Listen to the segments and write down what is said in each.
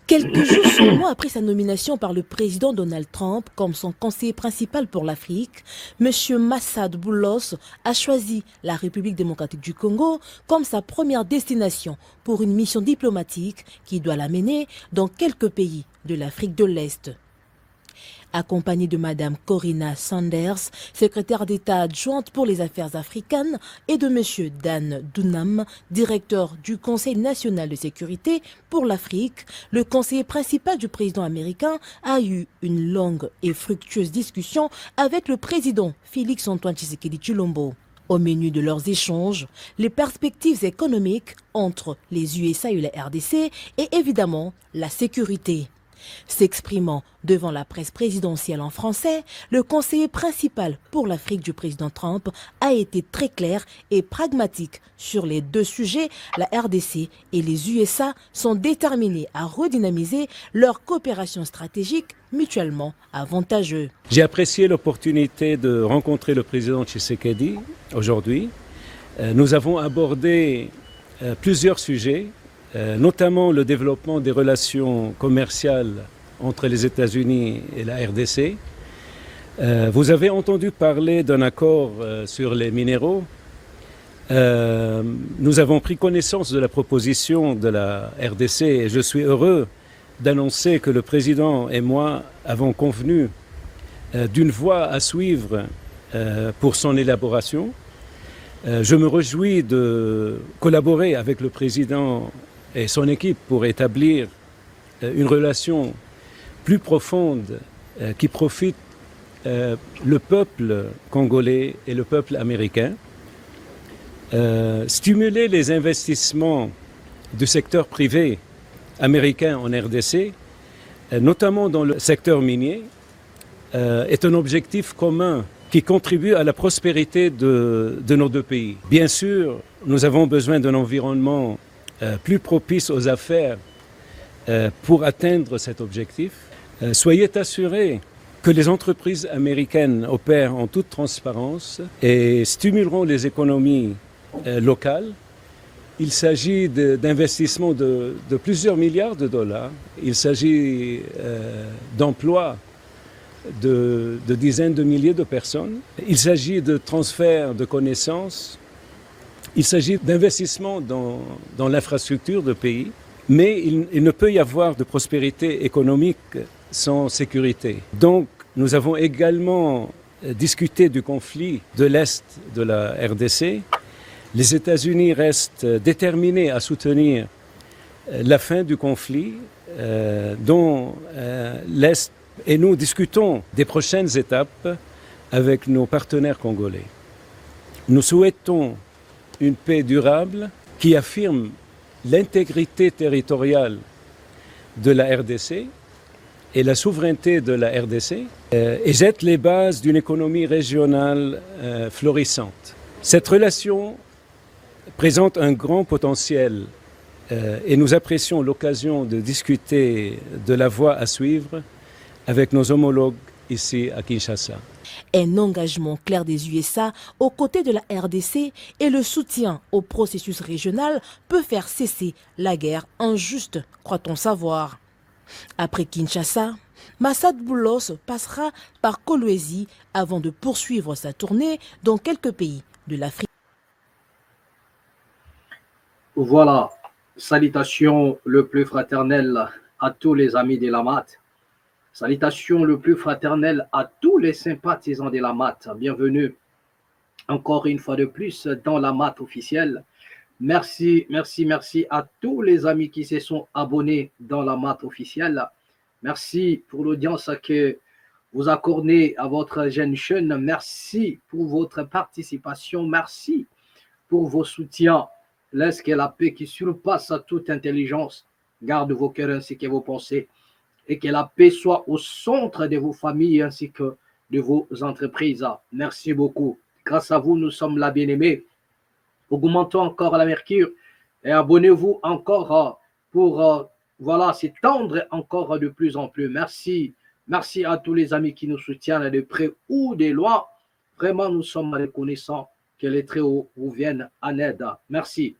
Quelques jours seulement après sa nomination par le président Donald Trump comme son conseiller principal pour l'Afrique, M. Massad Boulos a choisi la République démocratique du Congo comme sa première destination pour une mission diplomatique qui doit l'amener dans quelques pays de l'Afrique de l'Est. Accompagnée de Mme Corinna Sanders, secrétaire d'État adjointe pour les affaires africaines, et de M. Dan Dunham, directeur du Conseil national de sécurité pour l'Afrique, le conseiller principal du président américain a eu une longue et fructueuse discussion avec le président Félix-Antoine Tshisekedi Tshilombo. Au menu de leurs échanges, les perspectives économiques entre les USA et la RDC et évidemment la sécurité. S'exprimant devant la presse présidentielle en français, le conseiller principal pour l'Afrique du président Trump a été très clair et pragmatique sur les deux sujets. La RDC et les USA sont déterminés à redynamiser leur coopération stratégique mutuellement avantageuse. J'ai apprécié l'opportunité de rencontrer le président Tshisekedi aujourd'hui. Nous avons abordé plusieurs sujets, notamment le développement des relations commerciales entre les États-Unis et la RDC. Vous avez entendu parler d'un accord sur les minéraux. Nous avons pris connaissance de la proposition de la RDC et je suis heureux d'annoncer que le président et moi avons convenu d'une voie à suivre pour son élaboration. Je me réjouis de collaborer avec le président et son équipe pour établir une relation plus profonde qui profite le peuple congolais et le peuple américain. Stimuler les investissements du secteur privé américain en RDC, notamment dans le secteur minier, est un objectif commun qui contribue à la prospérité de nos deux pays. Bien sûr, nous avons besoin d'un environnement plus propice aux affaires pour atteindre cet objectif. Soyez assurés que les entreprises américaines opèrent en toute transparence et stimuleront les économies locales. Il s'agit d'investissements de plusieurs milliards de dollars. Il s'agit d'emplois de dizaines de milliers de personnes. Il s'agit de transferts de connaissances. Il s'agit d'investissements dans l'infrastructure de pays. Mais il ne peut y avoir de prospérité économique sans sécurité. Donc, nous avons également discuté du conflit de l'Est de la RDC. Les États-Unis restent déterminés à soutenir la fin du conflit dont l'Est et nous discutons des prochaines étapes avec nos partenaires congolais. Nous souhaitons une paix durable qui affirme l'intégrité territoriale de la RDC et la souveraineté de la RDC et jette les bases d'une économie régionale florissante. Cette relation présente un grand potentiel et nous apprécions l'occasion de discuter de la voie à suivre avec nos homologues ici à Kinshasa. Un engagement clair des USA aux côtés de la RDC et le soutien au processus régional peut faire cesser la guerre injuste, croit-on savoir. Après Kinshasa, Massad Boulos passera par Kolwezi avant de poursuivre sa tournée dans quelques pays de l'Afrique. Voilà, salutations le plus fraternel à tous les amis de la MAT. Salutations le plus fraternel à tous les sympathisants de la MAT. Bienvenue encore une fois de plus dans la MAT officielle. Merci à tous les amis qui se sont abonnés dans la MAT officielle. Merci pour l'audience que vous accordez à votre jeune chaîne. Merci pour votre participation. Merci pour vos soutiens. Laisse que la paix qui surpasse toute intelligence garde vos cœurs ainsi que vos pensées. Et que la paix soit au centre de vos familles ainsi que de vos entreprises. Merci beaucoup. Grâce à vous, nous sommes là, bien-aimés. Augmentons encore la mercure et abonnez-vous encore pour s'étendre encore de plus en plus. Merci. Merci à tous les amis qui nous soutiennent de près ou de loin. Vraiment, nous sommes reconnaissants que les Très-Hauts vous viennent en aide. Merci.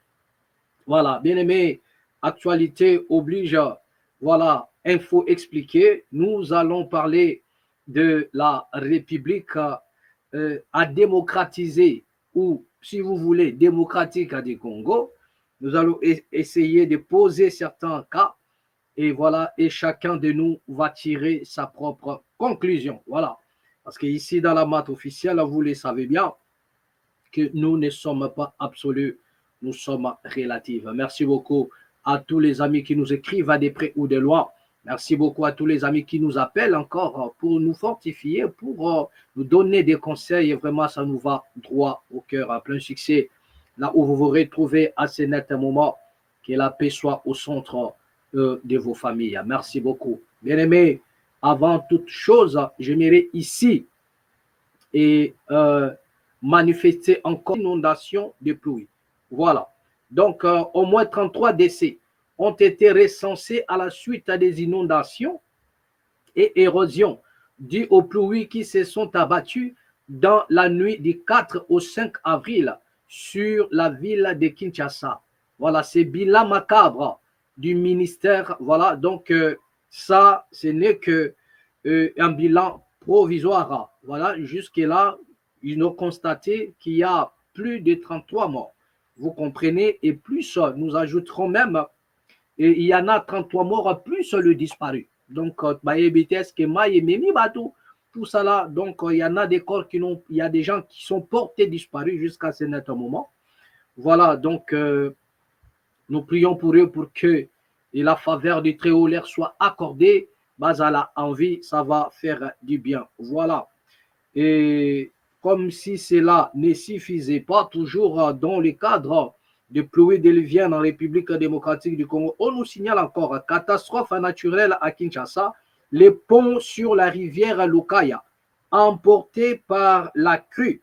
Voilà, bien-aimés, actualité oblige. voilà, info expliquée. Nous allons parler de la République à démocratiser, ou si vous voulez, démocratique du Congo. Nous allons essayer de poser certains cas et voilà, et chacun de nous va tirer sa propre conclusion. Voilà. Parce qu'ici, dans la maths officielle, vous le savez bien, que nous ne sommes pas absolus, nous sommes relatifs. Merci beaucoup à tous les amis qui nous écrivent à des près ou de loin. Merci beaucoup à tous les amis qui nous appellent encore pour nous fortifier, pour nous donner des conseils. Et vraiment, ça nous va droit au cœur, à plein succès. Là où vous vous retrouvez à ce net moment, que la paix soit au centre de vos familles. Merci beaucoup. Bien-aimés, avant toute chose, j'aimerais ici et manifester encore inondation de pluie. Voilà. Donc, au moins 33 décès ont été recensés à la suite à des inondations et érosions dues aux pluies qui se sont abattues dans la nuit du 4 au 5 avril sur la ville de Kinshasa. Voilà, c'est bilan macabre du ministère. Voilà, donc ça, ce n'est que un bilan provisoire. Voilà, jusque-là, ils ont constaté qu'il y a plus de 33 morts. Vous comprenez? Et plus, nous ajouterons même, et il y en a 33 morts, plus le disparu. Donc, tout ça là, donc il y en a des corps qui n'ont, il y a des gens qui sont portés disparus jusqu'à ce net moment. Voilà, donc nous prions pour eux pour que la faveur du Très-Haut leur soit accordée. Bazala envie, ça va faire du bien. Voilà. Et comme si cela ne suffisait pas, toujours dans le cadre de pluies diluviennes en République démocratique du Congo, on nous signale encore catastrophe naturelle à Kinshasa, les ponts sur la rivière Lukaya, emportés par la crue,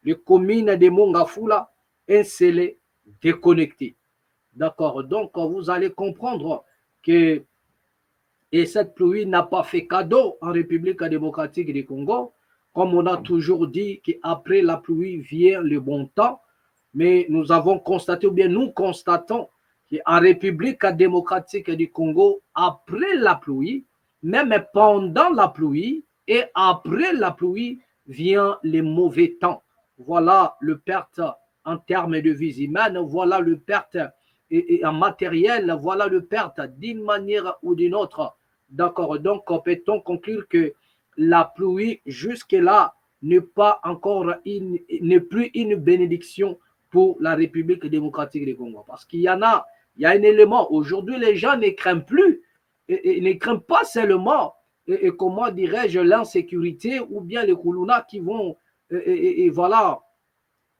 les communes de Mongafula, scellées, déconnectées. D'accord, donc vous allez comprendre que et cette pluie n'a pas fait cadeau en République démocratique du Congo. Comme on a toujours dit qu'après la pluie vient le bon temps, mais nous avons constaté, ou bien nous constatons qu'en République démocratique du Congo, après la pluie, même pendant la pluie et après la pluie, vient le mauvais temps. Voilà le perte en termes de vie humaine, voilà le perte et en matériel, voilà le perte d'une manière ou d'une autre. D'accord, donc peut-on conclure que la pluie jusque-là n'est pas encore n'est plus une bénédiction pour la République démocratique du Congo. Parce qu'il y en a, il y a un élément. Aujourd'hui, les gens ne craignent plus et ne craignent pas seulement, comment dirais-je, l'insécurité ou bien les Koulouna qui vont, voilà,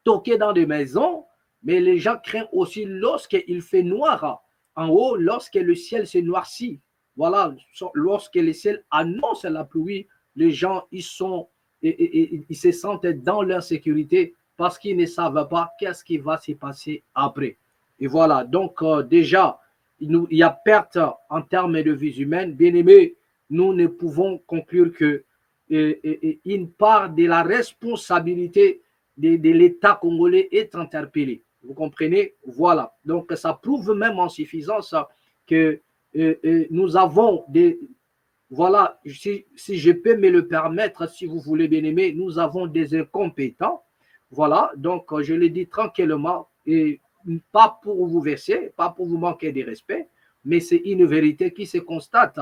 toquer dans des maisons, mais les gens craignent aussi lorsqu'il fait noir en haut, lorsque le ciel se noircit. Voilà, lorsque le ciel annonce la pluie, les gens ils se sentent dans l'insécurité parce qu'ils ne savent pas qu'est-ce qui va se passer après. Et voilà, donc déjà, il y a perte en termes de vie humaine. Bien aimé, nous ne pouvons conclure que une part de la responsabilité de l'État congolais est interpellée. Vous comprenez? Voilà. Donc, ça prouve même en suffisance que nous avons des... Voilà, si je peux me le permettre, si vous voulez bien aimer, nous avons des incompétents. Voilà, donc je le dis tranquillement, et pas pour vous verser, pas pour vous manquer de respect, mais c'est une vérité qui se constate.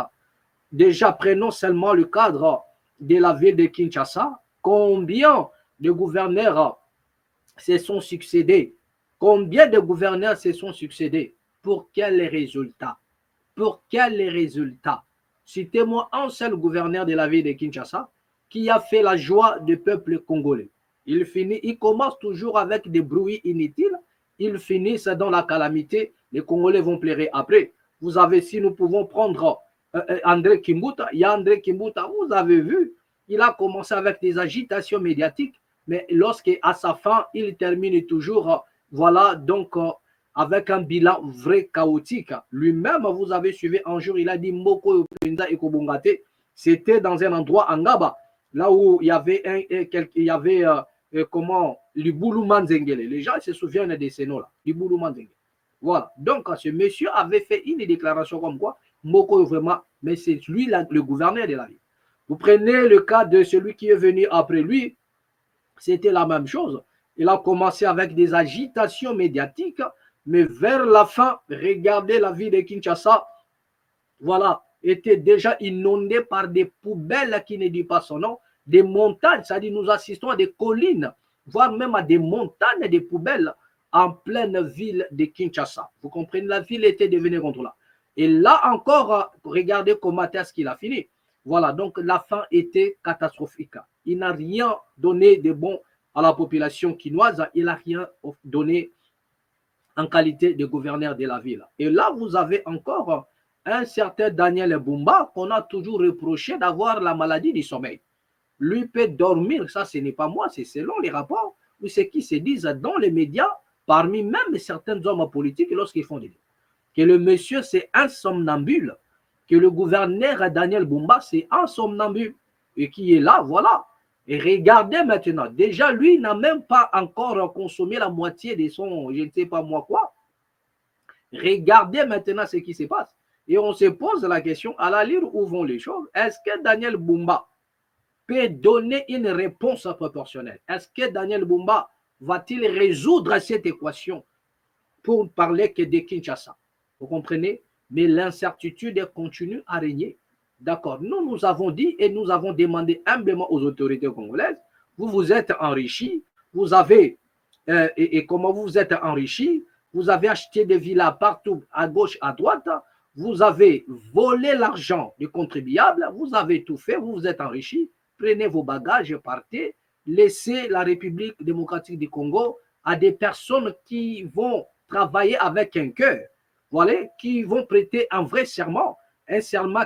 Déjà, prenons seulement le cadre de la ville de Kinshasa. Combien de gouverneurs se sont succédés? Combien de gouverneurs se sont succédés? Pour quels résultats? Pour quels résultats? Citez-moi un seul gouverneur de la ville de Kinshasa qui a fait la joie du peuple congolais. Il commence toujours avec des bruits inutiles, il finit dans la calamité, les Congolais vont pleurer après. Vous avez, si nous pouvons prendre André Kimbuta, il y a André Kimbuta, vous avez vu, il a commencé avec des agitations médiatiques, mais lorsqu'à sa fin, il termine toujours, voilà, donc avec un bilan vrai chaotique. Lui-même, vous avez suivi un jour, il a dit Moko Penza et Kobongate, c'était dans un endroit en Ngaba, là où il y avait, comment, Libulu Manzengele. Les gens se souviennent de ces noms-là, Libulu Manzengele. Voilà, donc ce monsieur avait fait une déclaration comme quoi Moko vraiment, mais c'est lui le gouverneur de la ville. Vous prenez le cas de celui qui est venu après lui, c'était la même chose. Il a commencé avec des agitations médiatiques, mais vers la fin, regardez la ville de Kinshasa, voilà, était déjà inondée par des poubelles qui ne disent pas son nom, des montagnes, c'est-à-dire nous assistons à des collines, voire même à des montagnes de poubelles en pleine ville de Kinshasa. Vous comprenez, la ville était devenue contrôlable. Et là encore, regardez comment est-ce qu'il a fini. Voilà, donc la fin était catastrophique. Il n'a rien donné de bon à la population quinoise, il n'a rien donné en qualité de gouverneur de la ville. Et là, vous avez encore un certain Daniel Bumba qu'on a toujours reproché d'avoir la maladie du sommeil. Lui peut dormir, ça ce n'est pas moi, c'est selon les rapports ou ce qui se disent dans les médias, parmi même certains hommes politiques lorsqu'ils font des livres. Que le monsieur c'est un somnambule, que le gouverneur Daniel Bumba c'est un somnambule et qui est là, voilà. Et regardez maintenant, déjà lui n'a même pas encore consommé la moitié de son, je ne sais pas moi quoi. Regardez maintenant ce qui se passe. Et on se pose la question, à la lire où vont les choses, est-ce que Daniel Bumba peut donner une réponse proportionnelle? Est-ce que Daniel Bumba va-t-il résoudre cette équation pour parler que de Kinshasa? Vous comprenez? Mais l'incertitude continue à régner. D'accord. Nous avons dit et nous avons demandé humblement aux autorités congolaises, vous vous êtes enrichis, vous avez, et comment vous vous êtes enrichis, vous avez acheté des villas partout, à gauche, à droite, vous avez volé l'argent du contribuable, vous avez tout fait, vous vous êtes enrichis, prenez vos bagages et partez, laissez la République démocratique du Congo à des personnes qui vont travailler avec un cœur, voilà, qui vont prêter un vrai serment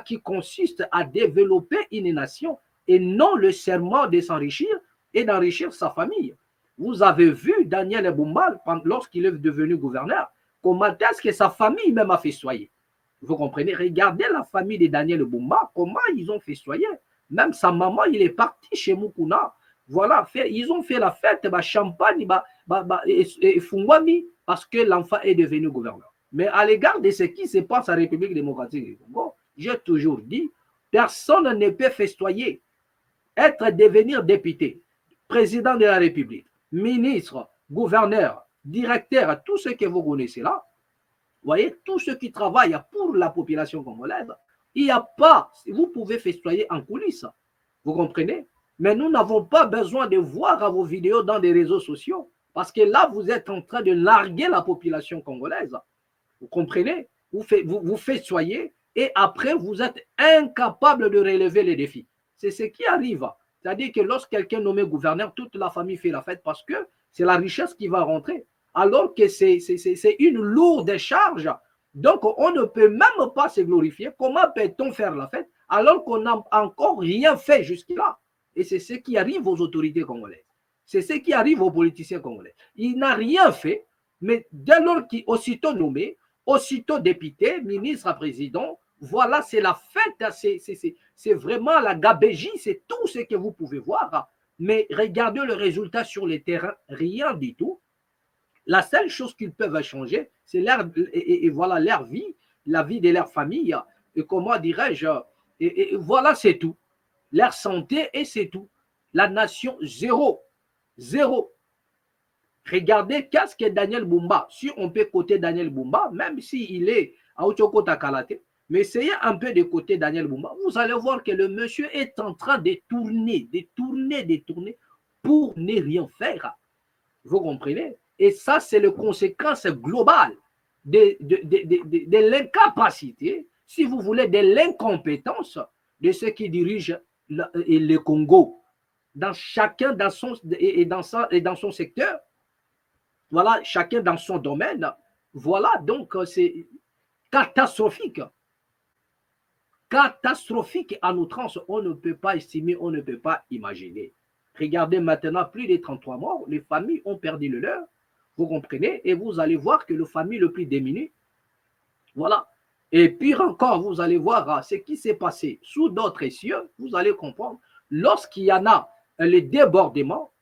qui consiste à développer une nation et non le serment de s'enrichir et d'enrichir sa famille. Vous avez vu Daniel Bumba, lorsqu'il est devenu gouverneur, comment est-ce que sa famille même a festoyé. Vous comprenez? Regardez la famille de Daniel Bumba, comment ils ont festoyé. Même sa maman, il est parti chez Mukuna. Voilà, ils ont fait la fête, champagne, et fungwami, parce que l'enfant est devenu gouverneur. Mais à l'égard de ce qui se passe en République démocratique du Congo, j'ai toujours dit, personne ne peut festoyer, devenir député, président de la République, ministre, gouverneur, directeur, tout ce que vous connaissez là, vous voyez, tous ceux qui travaillent pour la population congolaise, il n'y a pas, vous pouvez festoyer en coulisses, vous comprenez? Mais nous n'avons pas besoin de voir vos vidéos dans des réseaux sociaux, parce que là, vous êtes en train de larguer la population congolaise. Vous comprenez? Vous festoyez et après, vous êtes incapable de relever les défis. C'est ce qui arrive. C'est-à-dire que lorsque quelqu'un est nommé gouverneur, toute la famille fait la fête parce que c'est la richesse qui va rentrer. Alors que c'est une lourde charge. Donc, on ne peut même pas se glorifier. Comment peut-on faire la fête alors qu'on n'a encore rien fait jusque-là? Et c'est ce qui arrive aux autorités congolaises. C'est ce qui arrive aux politiciens congolais. Il n'a rien fait, mais dès lors qu'il est aussitôt nommé, aussitôt député, ministre, président, voilà, c'est la fête, c'est vraiment la gabégie, c'est tout ce que vous pouvez voir. Mais regardez le résultat sur le terrain, rien du tout. La seule chose qu'ils peuvent changer, c'est leur, et voilà, leur vie, la vie de leur famille, et comment dirais-je, et voilà, c'est tout. Leur santé, et c'est tout. La nation, zéro. Zéro. Regardez qu'est-ce que Daniel Bumba, si on peut coter Daniel Bumba, même s'il est à Ochoko Takalate, mais essayez un peu de côté Daniel Bumba, vous allez voir que le monsieur est en train de tourner pour ne rien faire. Vous comprenez? Et ça, c'est la conséquence globale de l'incapacité, si vous voulez, de l'incompétence de ceux qui dirigent le Congo, chacun dans son secteur. Voilà, chacun dans son domaine. Voilà, donc c'est catastrophique. Catastrophique en outrance. On ne peut pas estimer, on ne peut pas imaginer. Regardez maintenant, plus de 33 morts, les familles ont perdu le leur. Vous comprenez? Et vous allez voir que les familles le plus démunies, voilà. Et pire encore, vous allez voir ce qui s'est passé sous d'autres cieux, vous allez comprendre. Lorsqu'il y en a les débordements,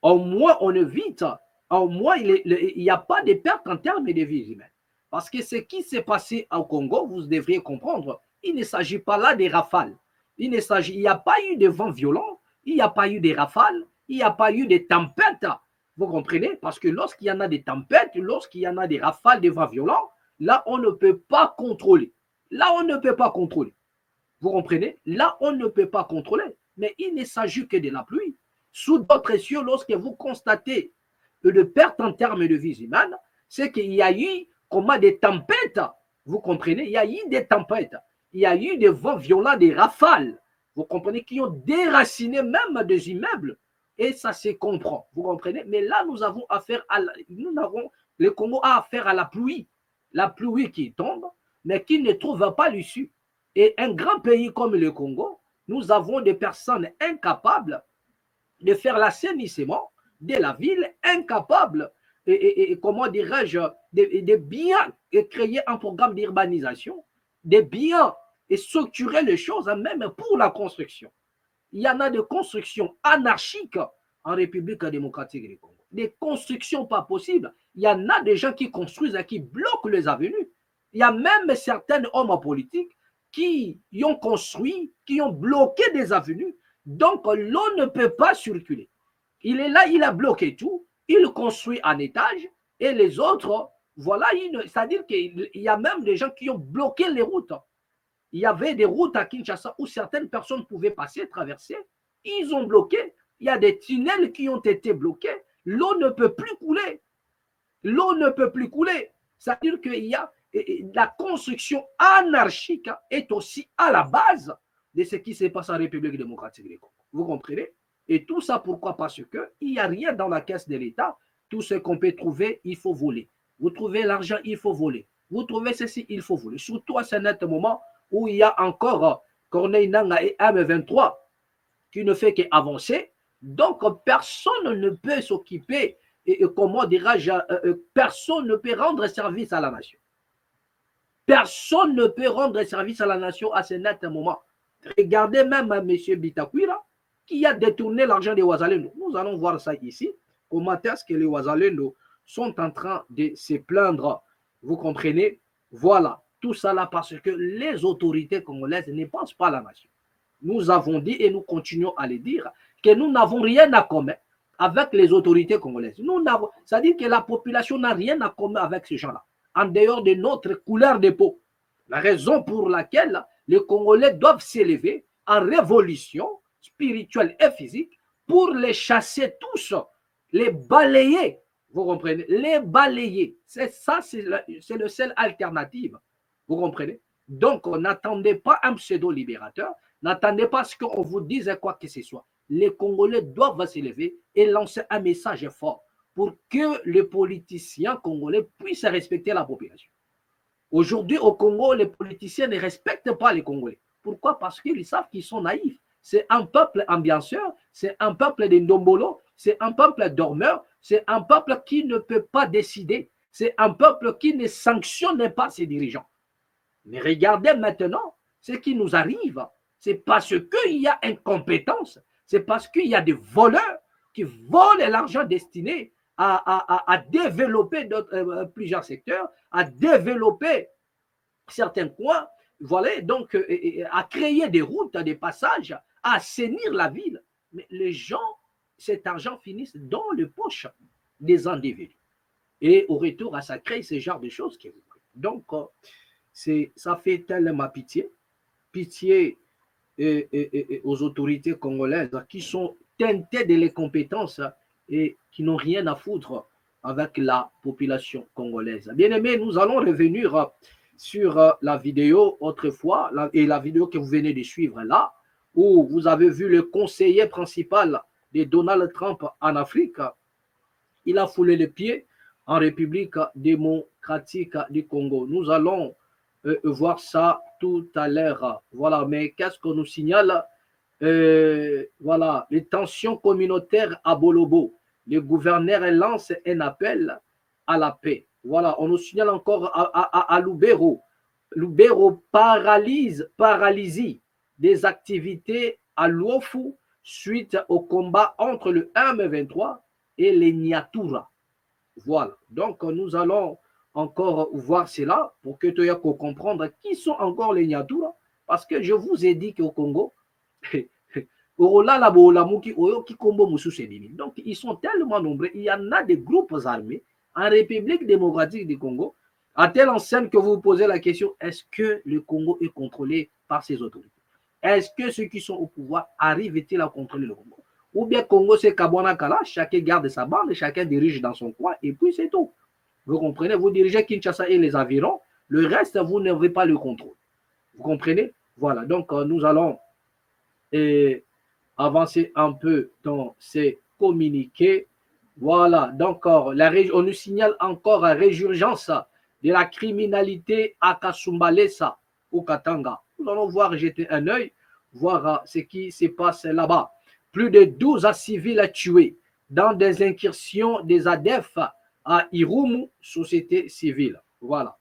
au moins on évite, au moins il n'y a pas de perte en termes de vies humaines. Parce que ce qui s'est passé au Congo, vous devriez comprendre, il ne s'agit pas là des rafales. Il n'y a pas eu de vent violent, il n'y a pas eu de rafales, il n'y a pas eu de tempêtes. Vous comprenez? Parce que lorsqu'il y en a des tempêtes, lorsqu'il y en a des rafales de vent violent, là, on ne peut pas contrôler. Là, on ne peut pas contrôler. Vous comprenez? Là, on ne peut pas contrôler. Mais il ne s'agit que de la pluie. Sous d'autres cieux, lorsque vous constatez de perte en termes de vie humaine, c'est qu'il y a eu comment des tempêtes. Vous comprenez? Il y a eu des tempêtes. Il y a eu des vents violents, des rafales. Vous comprenez? Qui ont déraciné même des immeubles. Et ça se comprend. Vous comprenez? Mais là, nous avons affaire à le Congo a affaire à la pluie. La pluie qui tombe, mais qui ne trouve pas l'issue. Et un grand pays comme le Congo, nous avons des personnes incapables de faire l'assainissement de la ville, incapables, et comment dirais-je, de bien créer un programme d'urbanisation, de bien et structurer les choses, même pour la construction. Il y en a des constructions anarchiques en République démocratique du Congo. Des constructions pas possibles. Il y en a des gens qui construisent et qui bloquent les avenues. Il y a même certains hommes politiques qui ont construit, qui ont bloqué des avenues. Donc, l'eau ne peut pas circuler. Il est là, il a bloqué tout. Il construit en étage et les autres, voilà, c'est-à-dire qu'il y a même des gens qui ont bloqué les routes. Il y avait des routes à Kinshasa où certaines personnes pouvaient passer, traverser. Ils ont bloqué. Il y a des tunnels qui ont été bloqués. L'eau ne peut plus couler. L'eau ne peut plus couler. C'est-à-dire qu'il y a la construction anarchique est aussi à la base de ce qui se passe en République démocratique du Congo. Vous comprenez? Et tout ça, pourquoi? Parce qu'il n'y a rien dans la caisse de l'État. Tout ce qu'on peut trouver, il faut voler. Vous trouvez l'argent, il faut voler. Vous trouvez ceci, il faut voler. Surtout à ce net moment où il y a encore Corneille Nangaa et M23 qui ne fait qu'avancer. Donc, personne ne peut s'occuper, et comment dirais-je, personne ne peut rendre service à la nation. Personne ne peut rendre service à la nation à ce net moment. Regardez même M. Bitakwira qui a détourné l'argent des Ouazalendo. Nous allons voir ça ici. Comment est-ce que les Ouazalendo sont en train de se plaindre. Vous comprenez? Voilà. Tout ça là parce que les autorités congolaises ne pensent pas à la nation. Nous avons dit et nous continuons à le dire que nous n'avons rien à commun avec les autorités congolaises. C'est-à-dire que la population n'a rien à commun avec ces gens-là, en dehors de notre couleur de peau. La raison pour laquelle les Congolais doivent s'élever en révolution spirituelle et physique pour les chasser tous, les balayer. Vous comprenez? Les balayer. C'est ça, c'est le seul alternative. Vous comprenez? Donc, n'attendez pas un pseudo-libérateur, n'attendez pas à ce qu'on vous dise quoi que ce soit. Les Congolais doivent s'élever et lancer un message fort pour que les politiciens congolais puissent respecter la population. Aujourd'hui, au Congo, les politiciens ne respectent pas les Congolais. Pourquoi? Parce qu'ils savent qu'ils sont naïfs. C'est un peuple ambianceur, c'est un peuple de ndombolo, c'est un peuple dormeur, c'est un peuple qui ne peut pas décider, c'est un peuple qui ne sanctionne pas ses dirigeants. Mais regardez maintenant ce qui nous arrive. C'est parce qu'il y a incompétence, c'est parce qu'il y a des voleurs qui volent l'argent destiné à développer plusieurs secteurs, à développer certains coins, voilà, donc à créer des routes, des passages, à assainir la ville. Mais les gens, cet argent finit dans les poches des individus. Et au retour, ça crée ce genre de choses. Donc, ça fait tellement pitié. Pitié aux autorités congolaises qui sont teintées de l'incompétence et qui n'ont rien à foutre avec la population congolaise. Bien aimé, nous allons revenir sur la vidéo autrefois et la vidéo que vous venez de suivre là, où vous avez vu le conseiller principal de Donald Trump en Afrique. Il a foulé les pieds en République démocratique du Congo. Nous allons voir ça tout à l'heure. Voilà, mais qu'est-ce qu'on nous signale? Voilà, les tensions communautaires à Bolobo. Le gouverneur lance un appel à la paix. Voilà, on nous signale encore à Lubero. Lubero paralysie des activités à Luofu suite au combat entre le M23 et les Nyatura. Voilà, donc nous allons encore voir cela pour que tu aies comprendre qui sont encore les Nyatura. Parce que je vous ai dit qu'au Congo, donc ils sont tellement nombreux. Il y en a des groupes armés en République démocratique du Congo, à telle enseigne que vous vous posez la question, est-ce que le Congo est contrôlé par ses autorités? Est-ce que ceux qui sont au pouvoir arrivent-ils à contrôler le Congo? Ou bien Congo, c'est Kabwana Kala, chacun garde sa bande, chacun dirige dans son coin, et puis c'est tout. Vous comprenez? Vous dirigez Kinshasa et les environs, le reste, vous n'avez pas le contrôle. Vous comprenez? Voilà, donc nous allons avancer un peu dans ces communiqués. Voilà, donc on nous signale encore la résurgence de la criminalité à Kasumbalesa, au Katanga. Nous allons voir, jeter un œil, voir ce qui se passe là-bas. Plus de 12 civils tués dans des incursions des ADF à Irumu, société civile. Voilà,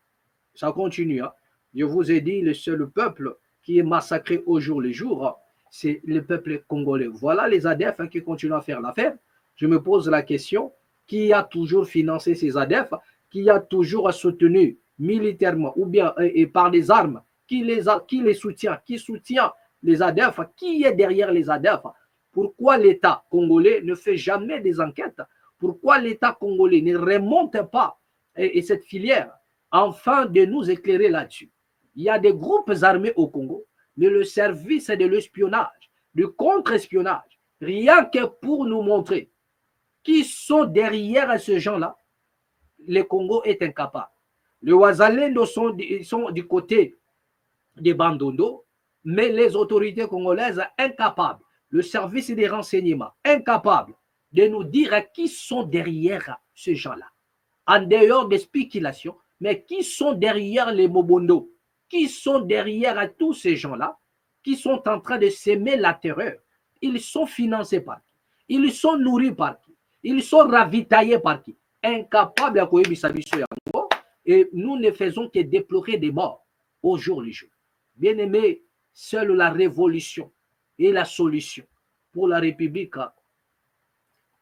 ça continue. Hein. Je vous ai dit, le seul peuple qui est massacré au jour le jour, c'est le peuple congolais. Voilà les ADF qui continuent à faire l'affaire. Je me pose la question, qui a toujours financé ces ADF, qui a toujours soutenu militairement ou bien et par des armes, qui les soutient, qui soutient les ADF, qui est derrière les ADF? Pourquoi l'État congolais ne fait jamais des enquêtes? Pourquoi l'État congolais ne remonte pas et cette filière afin de nous éclairer là-dessus? Il y a des groupes armés au Congo, mais le service de l'espionnage, du contre-espionnage, rien que pour nous montrer qui sont derrière ces gens-là, le Congo est incapable. Les Ouazalendo sont du côté des Bandondo, mais les autorités congolaises incapables, le service des renseignements incapable de nous dire qui sont derrière ces gens-là. En dehors des spéculations, mais qui sont derrière les Mobondo, qui sont derrière tous ces gens-là, qui sont en train de s'aimer la terreur. Ils sont financés par qui? Ils sont nourris par qui? Ils sont ravitaillés par qui? Incapables à courir et nous ne faisons que déplorer des morts au jour le jour. Bien aimé, seule la révolution est la solution pour la République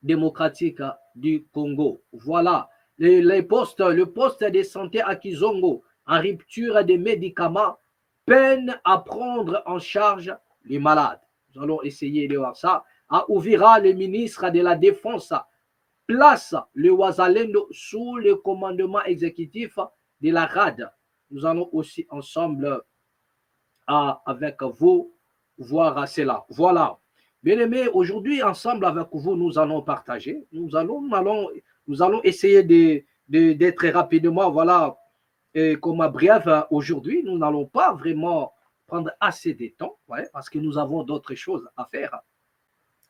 démocratique du Congo. Voilà, le poste de santé à Kizongo en rupture des médicaments peine à prendre en charge les malades. Nous allons essayer de voir ça. À Ouvira, le ministre de la Défense place le Ouazalendo sous le commandement exécutif de la RAD. Nous allons aussi ensemble avec vous voir cela. Voilà. Bien aimé, aujourd'hui, ensemble avec vous, nous allons partager. Nous allons essayer d'être rapidement, voilà, comme bref aujourd'hui. Nous n'allons pas vraiment prendre assez de temps, ouais, parce que nous avons d'autres choses à faire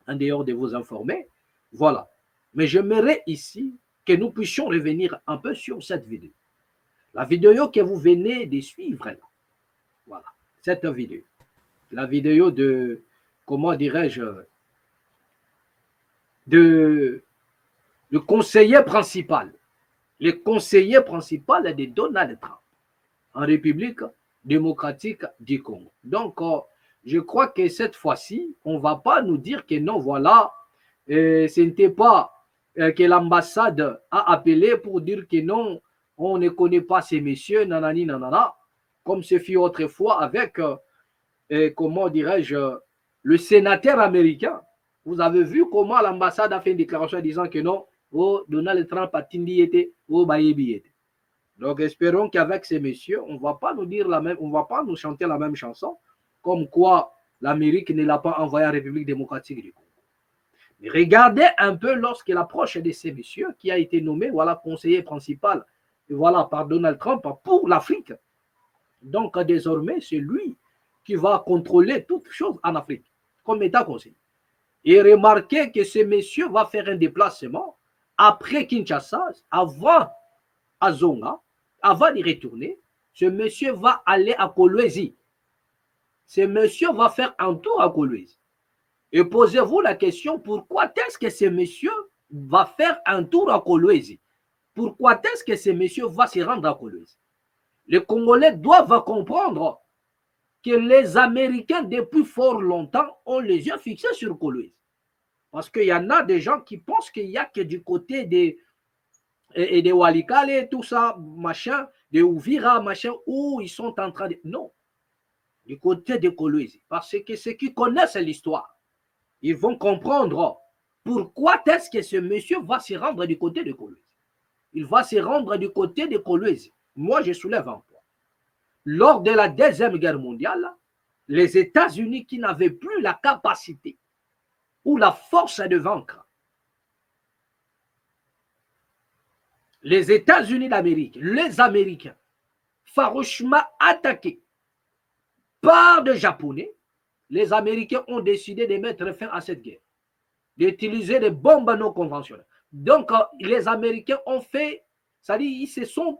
en dehors de vous informer. Voilà. Mais j'aimerais ici que nous puissions revenir un peu sur cette vidéo. La vidéo que vous venez de suivre là. Voilà, cette vidéo. La vidéo de, comment dirais-je, le conseiller principal. Le conseiller principal de Donald Trump en République démocratique du Congo. Donc, je crois que cette fois-ci, on ne va pas nous dire que non, voilà, ce n'était pas que l'ambassade a appelé pour dire que non, on ne connaît pas ces messieurs, nanani, nanana, comme ce fut autrefois avec, comment dirais-je, le sénateur américain. Vous avez vu comment l'ambassade a fait une déclaration disant que non, oh, Donald Trump a tindi été, oh, bayebi été. Donc, espérons qu'avec ces messieurs, on ne va pas nous dire la même, on ne va pas nous chanter la même chanson, comme quoi l'Amérique ne l'a pas envoyé en République démocratique du Congo. Mais regardez un peu lorsqu'il approche de ces messieurs qui a été nommé, voilà, conseiller principal, et voilà, par Donald Trump pour l'Afrique. Donc, désormais, c'est lui qui va contrôler toutes choses en Afrique, comme État conseiller. Et remarquez que ce monsieur va faire un déplacement après Kinshasa, avant Azonga, avant d'y retourner. Ce monsieur va aller à Kolwezi. Ce monsieur va faire un tour à Kolwezi. Et posez-vous la question, pourquoi est-ce que ce monsieur va faire un tour à Kolwezi? Pourquoi est-ce que ce monsieur va se rendre à Kolwezi? Les Congolais doivent comprendre que les Américains, depuis fort longtemps, ont les yeux fixés sur Kolwezi. Parce qu'il y en a des gens qui pensent qu'il n'y a que du côté et de Walikale, tout ça, machin, de Ouvira, machin, où ils sont en train de... Non, du côté de Kolwezi. Parce que ceux qui connaissent l'histoire, ils vont comprendre pourquoi est-ce que ce monsieur va se rendre du côté de Kolwezi. Il va se rendre du côté de Kolwezi. Moi, je soulève un point. Lors de la Deuxième Guerre mondiale, les États-Unis qui n'avaient plus la capacité ou la force de vaincre, les États-Unis d'Amérique, les Américains, farouchement attaqués par des Japonais, les Américains ont décidé de mettre fin à cette guerre, d'utiliser des bombes non conventionnelles. Donc, les Américains ont fait, c'est-à-dire, ils se sont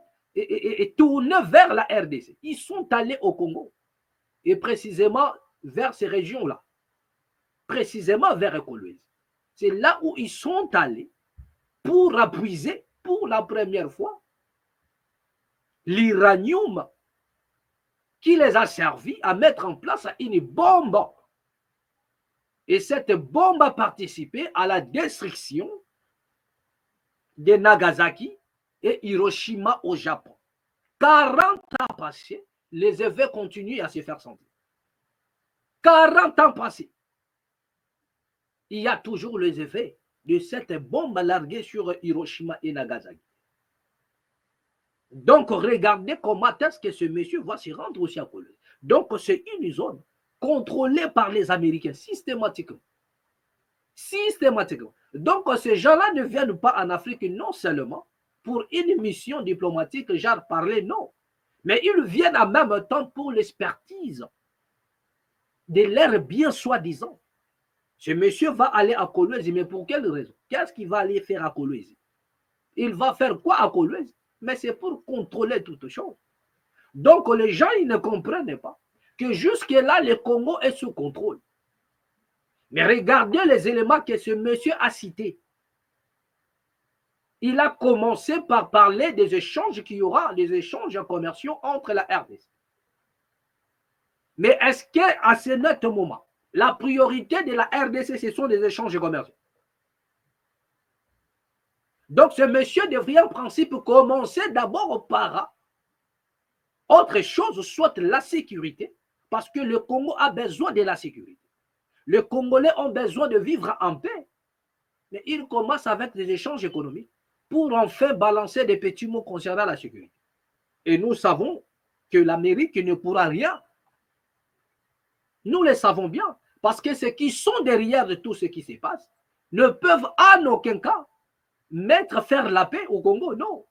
tournés vers la RDC. Ils sont allés au Congo, et précisément vers ces régions-là, précisément vers Kolwezi. C'est là où ils sont allés pour appuyer, pour la première fois, l'uranium qui les a servi à mettre en place une bombe. Et cette bombe a participé à la destruction de Nagasaki et Hiroshima au Japon. 40 ans passés, les effets continuent à se faire sentir. 40 ans passés, il y a toujours les effets de cette bombe larguée sur Hiroshima et Nagasaki. Donc, regardez comment est-ce que ce monsieur va se rendre aussi à Kolwezi. Donc, c'est une zone contrôlée par les Américains systématiquement. Systématiquement. Donc, ces gens-là ne viennent pas en Afrique non seulement pour une mission diplomatique, genre parler, non. Mais ils viennent en même temps pour l'expertise de l'air bien soi-disant. Ce monsieur va aller à Kolwezi, mais pour quelle raison? Qu'est-ce qu'il va aller faire à Kolwezi? Il va faire quoi à Kolwezi? Mais c'est pour contrôler toutes choses. Donc, les gens, ils ne comprennent pas que jusque-là, le Congo est sous contrôle. Mais regardez les éléments que ce monsieur a cités. Il a commencé par parler des échanges qu'il y aura, des échanges commerciaux entre la RDC. Mais est-ce qu'à ce net moment, la priorité de la RDC, ce sont des échanges commerciaux? Donc, ce monsieur devrait en principe commencer d'abord par autre chose, soit la sécurité, parce que le Congo a besoin de la sécurité. Les Congolais ont besoin de vivre en paix. Mais il commence avec des échanges économiques pour enfin balancer des petits mots concernant la sécurité. Et nous savons que l'Amérique ne pourra rien. Nous le savons bien, parce que ceux qui sont derrière de tout ce qui se passe ne peuvent en aucun cas faire la paix au Congo, non.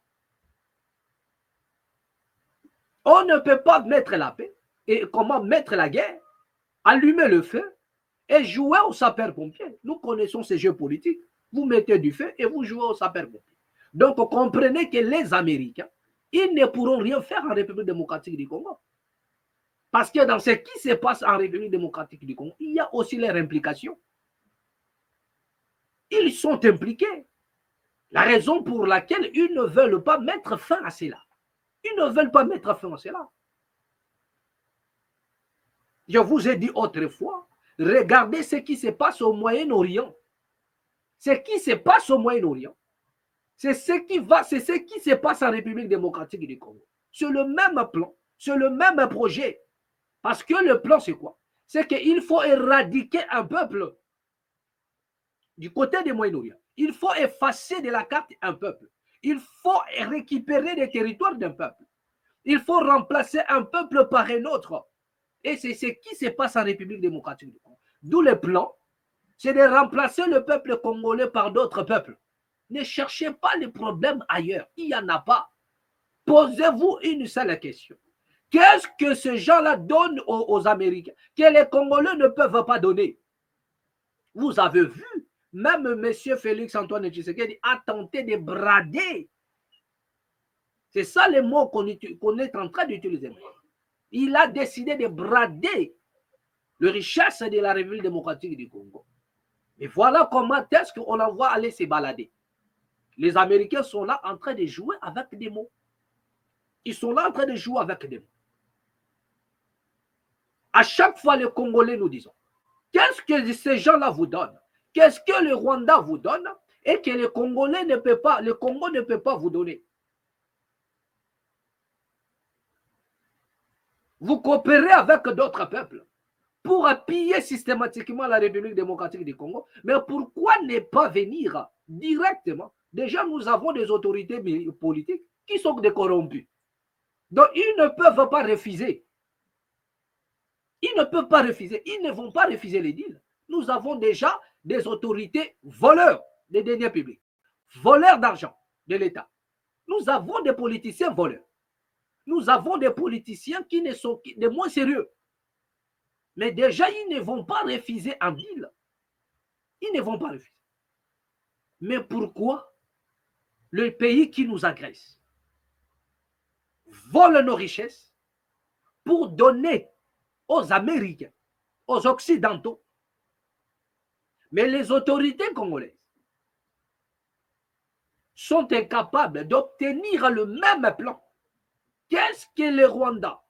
On ne peut pas mettre la paix. Et comment mettre la guerre, allumer le feu et jouer au sapeur-pompier. Nous connaissons ces jeux politiques. Vous mettez du feu et vous jouez au sapeur-pompier. Donc, comprenez que les Américains, ils ne pourront rien faire en République démocratique du Congo. Parce que dans ce qui se passe en République démocratique du Congo, il y a aussi leur implication. Ils sont impliqués. La raison pour laquelle ils ne veulent pas mettre fin à cela. Ils ne veulent pas mettre fin à cela. Je vous ai dit autrefois, regardez ce qui se passe au Moyen-Orient. Ce qui se passe au Moyen-Orient, c'est ce qui se passe en République démocratique du Congo. C'est le même plan, c'est le même projet. Parce que le plan, c'est quoi? C'est qu'il faut éradiquer un peuple du côté du Moyen-Orient. Il faut effacer de la carte un peuple. Il faut récupérer les territoires d'un peuple. Il faut remplacer un peuple par un autre. Et c'est ce qui se passe en République démocratique du Congo. D'où le plan, c'est de remplacer le peuple congolais par d'autres peuples. Ne cherchez pas les problèmes ailleurs. Il n'y en a pas. Posez-vous une seule question. Qu'est-ce que ces gens-là donnent aux Américains que les Congolais ne peuvent pas donner? Vous avez vu, même M. Félix Antoine Tshisekedi a tenté de brader. C'est ça le mot qu'on est en train d'utiliser. Il a décidé de brader les richesses de la République démocratique du Congo. Et voilà comment est-ce qu'on l'envoie aller se balader. Les Américains sont là en train de jouer avec des mots. Ils sont là en train de jouer avec des mots. À chaque fois, les Congolais nous disons, qu'est-ce que ces gens-là vous donnent? Qu'est-ce que le Rwanda vous donne? et que le Congo ne peut pas vous donner. Vous coopérez avec d'autres peuples pour piller systématiquement la République démocratique du Congo. Mais pourquoi ne pas venir directement? Déjà, nous avons des autorités politiques qui sont des corrompus. Donc, ils ne peuvent pas refuser. Ils ne peuvent pas refuser. Ils ne vont pas refuser les deals. Nous avons déjà des autorités voleurs des deniers publics, voleurs d'argent de l'État. Nous avons des politiciens voleurs. Nous avons des politiciens qui ne sont de moins sérieux. Mais déjà, ils ne vont pas refuser un deal. Ils ne vont pas refuser. Mais pourquoi le pays qui nous agresse vole nos richesses pour donner aux Américains, aux Occidentaux? Mais les autorités congolaises sont incapables d'obtenir le même plan. Qu'est-ce que le Rwanda,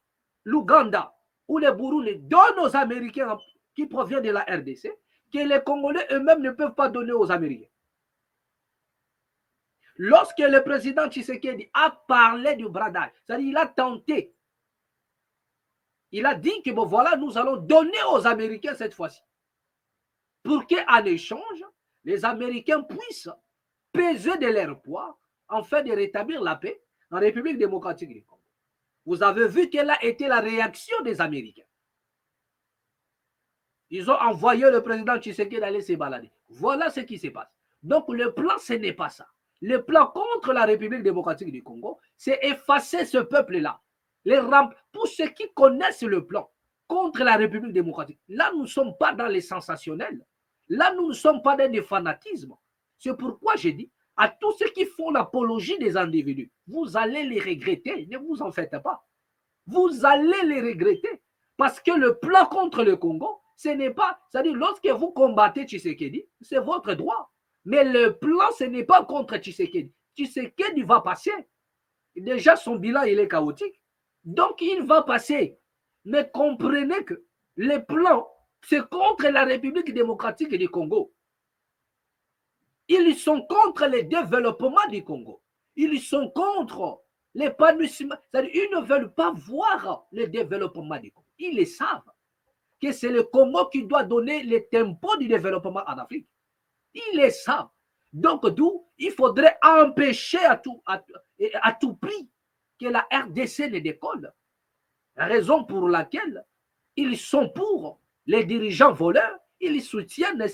l'Ouganda ou le Burundi donnent aux Américains qui proviennent de la RDC, que les Congolais eux-mêmes ne peuvent pas donner aux Américains? Lorsque le président Tshisekedi a parlé du bradage, c'est-à-dire il a tenté, il a dit que bon voilà, nous allons donner aux Américains cette fois-ci, pour qu'en échange, les Américains puissent peser de leur poids afin de rétablir la paix en République démocratique du Congo. Vous avez vu quelle a été la réaction des Américains. Ils ont envoyé le président Tshisekedi aller se balader. Voilà ce qui se passe. Donc le plan, ce n'est pas ça. Le plan contre la République démocratique du Congo, c'est effacer ce peuple-là. Pour ceux qui connaissent le plan contre la République démocratique, là, nous ne sommes pas dans les sensationnels. Là, nous ne sommes pas dans des fanatismes. C'est pourquoi j'ai dit à tous ceux qui font l'apologie des individus, vous allez les regretter. Ne vous en faites pas. Vous allez les regretter. Parce que le plan contre le Congo, ce n'est pas, c'est-à-dire lorsque vous combattez Tshisekedi, c'est votre droit. Mais le plan, ce n'est pas contre Tshisekedi. Tshisekedi va passer. Déjà, son bilan, il est chaotique. Donc, il va passer. Mais comprenez que le plan, c'est contre la République démocratique du Congo. Ils sont contre le développement du Congo. Ils sont contre l'épanouissement. C'est-à-dire, ils ne veulent pas voir le développement du Congo. Ils le savent que c'est le Congo qui doit donner le tempo du développement en Afrique. Ils le savent. Donc, d'où il faudrait empêcher à tout prix que la RDC ne décolle. Raison pour laquelle ils sont pour les dirigeants voleurs, ils soutiennent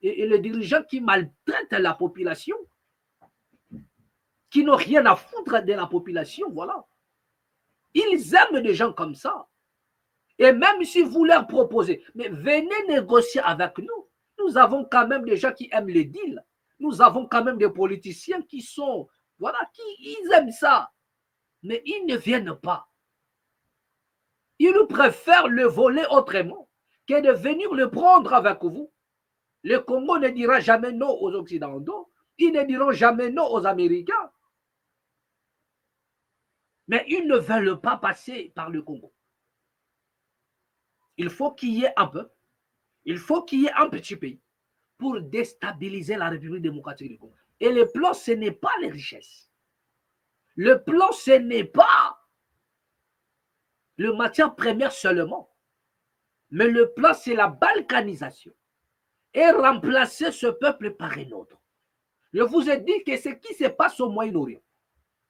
les dirigeants qui maltraitent la population, qui n'ont rien à foutre de la population, voilà. Ils aiment des gens comme ça. Et même si vous leur proposez, mais venez négocier avec nous. Nous avons quand même des gens qui aiment les deals. Nous avons quand même des politiciens qui sont, voilà, ils aiment ça. Mais ils ne viennent pas. Ils préfèrent le voler autrement que de venir le prendre avec vous. Le Congo ne dira jamais non aux Occidentaux. Ils ne diront jamais non aux Américains. Mais ils ne veulent pas passer par le Congo. Il faut qu'il y ait un peu. Il faut qu'il y ait un petit pays pour déstabiliser la République démocratique du Congo. Et le plan, ce n'est pas les richesses. Le plan, ce n'est pas le matière première seulement. Mais le plan, c'est la balkanisation. Et remplacer ce peuple par un autre. Je vous ai dit que ce qui se passe au Moyen-Orient,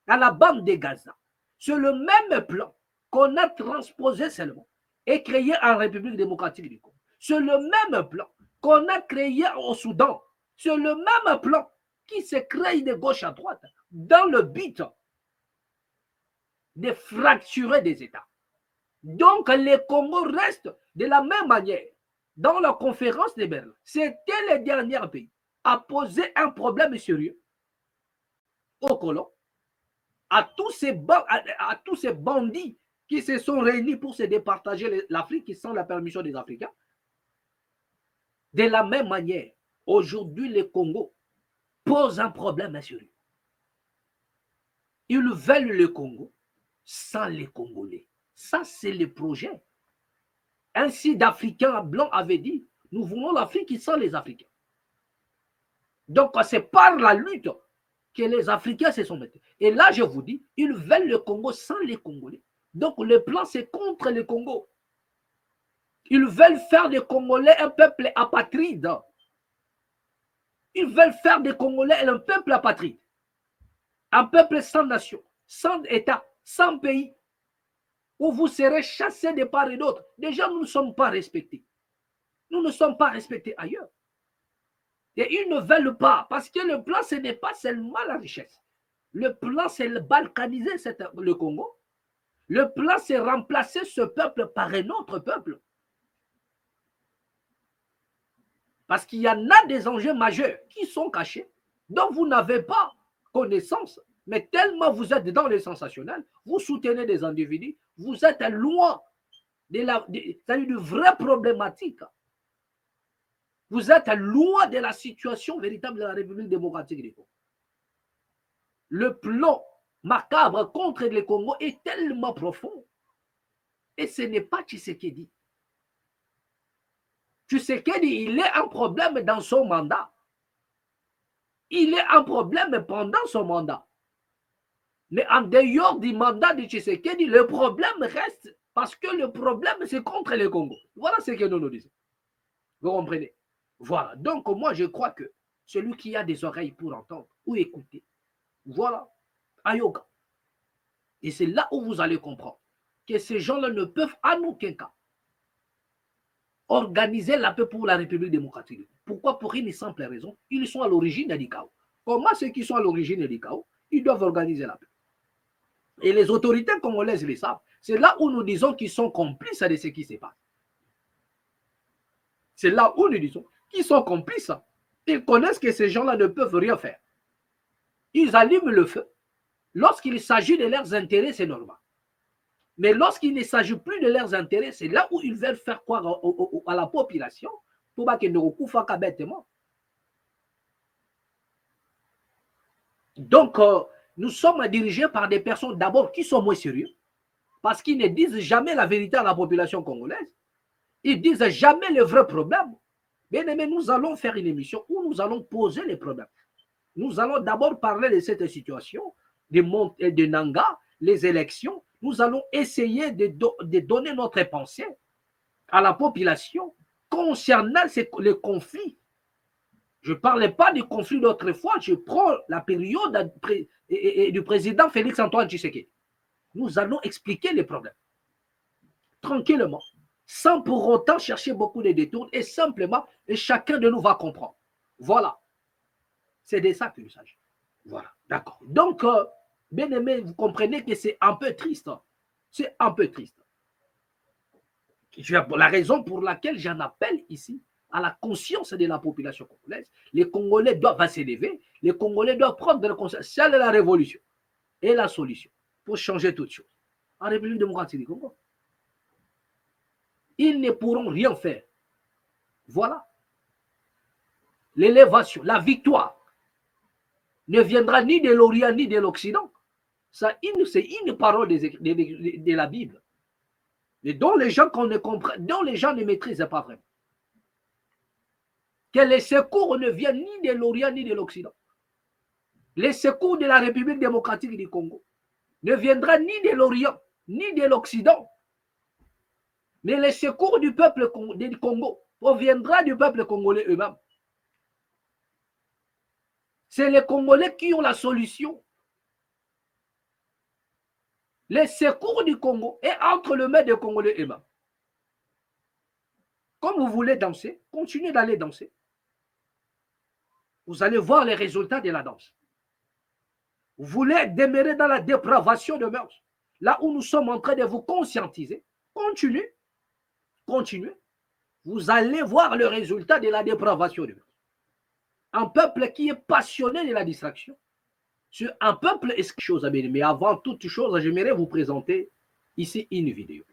à la bande de Gaza, c'est le même plan qu'on a transposé seulement et créé en République démocratique du Congo. C'est le même plan qu'on a créé au Soudan. C'est le même plan qui se crée de gauche à droite dans le but de fracturer des États. Donc, le Congo reste de la même manière. Dans la conférence de Berlin, c'était le dernier pays à poser un problème sérieux aux colons, à tous ces bandits qui se sont réunis pour se départager l'Afrique sans la permission des Africains. De la même manière, aujourd'hui, le Congo pose un problème sérieux. Ils veulent le Congo sans les Congolais. Ça, c'est le projet. Ainsi, d'Africains blancs avaient dit, nous voulons l'Afrique sans les Africains. Donc, c'est par la lutte que les Africains se sont mettés. Et là, je vous dis, ils veulent le Congo sans les Congolais. Donc, le plan, c'est contre le Congo. Ils veulent faire des Congolais un peuple apatride. Ils veulent faire des Congolais un peuple apatride. Un peuple sans nation, sans État, sans pays, où vous serez chassés de part et d'autre. Déjà, nous ne sommes pas respectés. Nous ne sommes pas respectés ailleurs. Et ils ne veulent pas, parce que le plan, ce n'est pas seulement la richesse. Le plan, c'est balkaniser le Congo. Le plan, c'est remplacer ce peuple par un autre peuple. Parce qu'il y en a des enjeux majeurs qui sont cachés, dont vous n'avez pas connaissance, mais tellement vous êtes dans les sensationnels, vous soutenez des individus, vous êtes loin de vraies problématiques. Vous êtes loin de la situation véritable de la République démocratique du Congo. Le plan macabre contre le Congo est tellement profond. Et ce n'est pas Tshisekedi. Tshisekedi, il est un problème dans son mandat. Il est un problème pendant son mandat. Mais en dehors du mandat de Tshisekedi, le problème reste parce que le problème, c'est contre le Congo. Voilà ce que nous nous disons. Vous comprenez? Voilà. Donc, moi, je crois que celui qui a des oreilles pour entendre ou écouter, voilà, Ayoga. Et c'est là où vous allez comprendre que ces gens-là ne peuvent en aucun cas organiser la paix pour la République démocratique. Pourquoi? Pour une simple raison. Ils sont à l'origine du chaos. Comment ceux qui sont à l'origine du chaos, ils doivent organiser la paix. Et les autorités congolaises le savent. C'est là où nous disons qu'ils sont complices de ce qui se passe. C'est là où nous disons qu'ils sont complices. Ils connaissent que ces gens-là ne peuvent rien faire. Ils allument le feu. Lorsqu'il s'agit de leurs intérêts, c'est normal. Mais lorsqu'il ne s'agit plus de leurs intérêts, c'est là où ils veulent faire croire à la population pour qu'ils ne recoufent qu'à bêtement. Donc, nous sommes dirigés par des personnes d'abord qui sont moins sérieux, parce qu'ils ne disent jamais la vérité à la population congolaise. Ils ne disent jamais le vrai problème. Bien aimé, nous allons faire une émission où nous allons poser les problèmes. Nous allons d'abord parler de cette situation, de Nanga, les élections. Nous allons essayer de donner notre pensée à la population concernant les conflits. Je ne parlais pas du conflit d'autrefois, je prends la période du président Félix-Antoine Tshisekedi. Nous allons expliquer les problèmes tranquillement, sans pour autant chercher beaucoup de détours et simplement, et chacun de nous va comprendre. Voilà. C'est de ça qu'il s'agit. Voilà, d'accord. Donc, bien aimé, vous comprenez que c'est un peu triste. C'est un peu triste. La raison pour laquelle j'en appelle ici à la conscience de la population congolaise. Les Congolais doivent s'élever. Les Congolais doivent prendre la conscience. C'est la révolution et la solution pour changer toutes choses. En République démocratique du Congo, ils ne pourront rien faire. Voilà. L'élévation, la victoire ne viendra ni de l'Orient ni de l'Occident. C'est une parole de la Bible, mais dont les gens ne maîtrisent pas vraiment. Que les secours ne viennent ni de l'Orient ni de l'Occident. Les secours de la République démocratique du Congo ne viendra ni de l'Orient ni de l'Occident. Mais les secours du peuple du Congo proviendra du peuple congolais eux-mêmes. C'est les Congolais qui ont la solution. Les secours du Congo est entre le mains des Congolais eux-mêmes. Comme vous voulez danser, continuez d'aller danser. Vous allez voir les résultats de la danse. Vous voulez demeurer dans la dépravation de mœurs, là où nous sommes en train de vous conscientiser. Continuez. Continuez. Vous allez voir le résultat de la dépravation de mœurs. Un peuple qui est passionné de la distraction. Sur un peuple est quelque chose à bien. Mais avant toute chose, j'aimerais vous présenter ici une vidéo.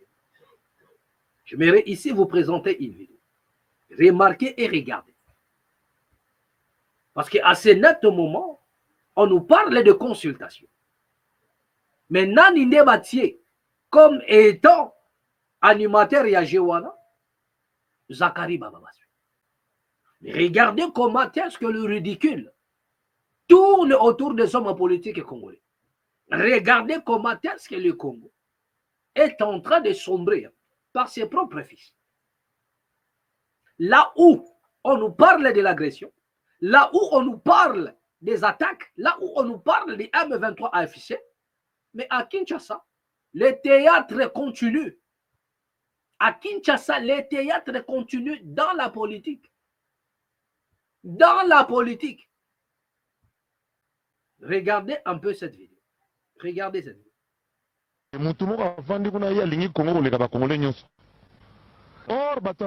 J'aimerais ici vous présenter une vidéo. Remarquez et regardez. Parce qu'à ce net moment, on nous parle de consultation. Mais Nani Nebatier, comme étant animateur Yajewana, Zakari Bababasui. Mais regardez comment est-ce que le ridicule tourne autour des hommes politiques congolais. Regardez comment est-ce que le Congo est en train de sombrer par ses propres fils. Là où on nous parle de l'agression, là où on nous parle des attaques, là où on nous parle des M23 affichés, mais à Kinshasa, le théâtre continue. À Kinshasa, le théâtre continue dans la politique. Dans la politique. Regardez un peu cette vidéo. Regardez cette vidéo. Or, bato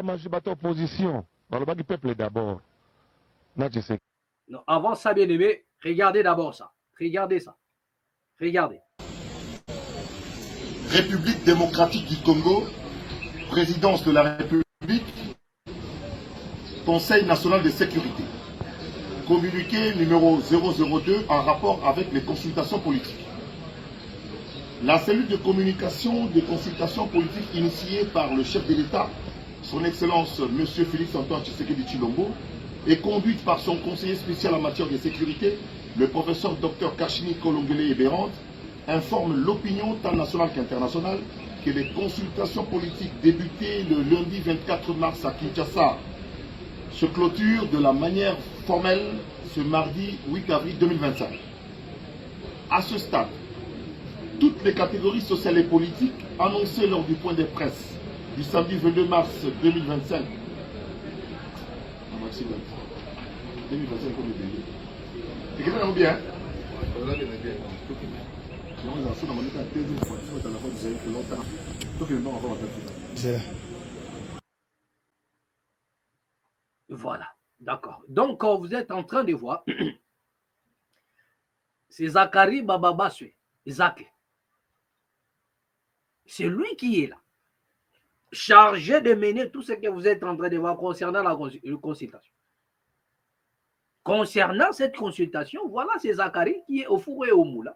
opposition, balobaki peuple d'abord. Non, avant ça, bien aimé, regardez d'abord ça. Regardez ça. Regardez. République démocratique du Congo, présidence de la République, Conseil national de sécurité. Communiqué numéro 002 en rapport avec les consultations politiques. La cellule de communication des consultations politiques initiée par le chef de l'État, son Excellence M. Félix Antoine Tshisekedi Tshilombo, est conduite par son conseiller spécial en matière de sécurité, le professeur Dr Kachini Kolongele Eberand, informe l'opinion tant nationale qu'internationale que les consultations politiques débutées le lundi 24 mars à Kinshasa se clôturent de la manière formelle ce mardi 8 avril 2025. À ce stade, toutes les catégories sociales et politiques annoncées lors du point de presse du samedi 22 mars 2025. Bien. Voilà, d'accord. Donc, quand vous êtes en train de voir, c'est Zachary Bababaswe, Zach. C'est lui qui est là, chargé de mener tout ce que vous êtes en train de voir concernant la consultation. Concernant cette consultation, voilà, c'est Zachary qui est au four et au moulin.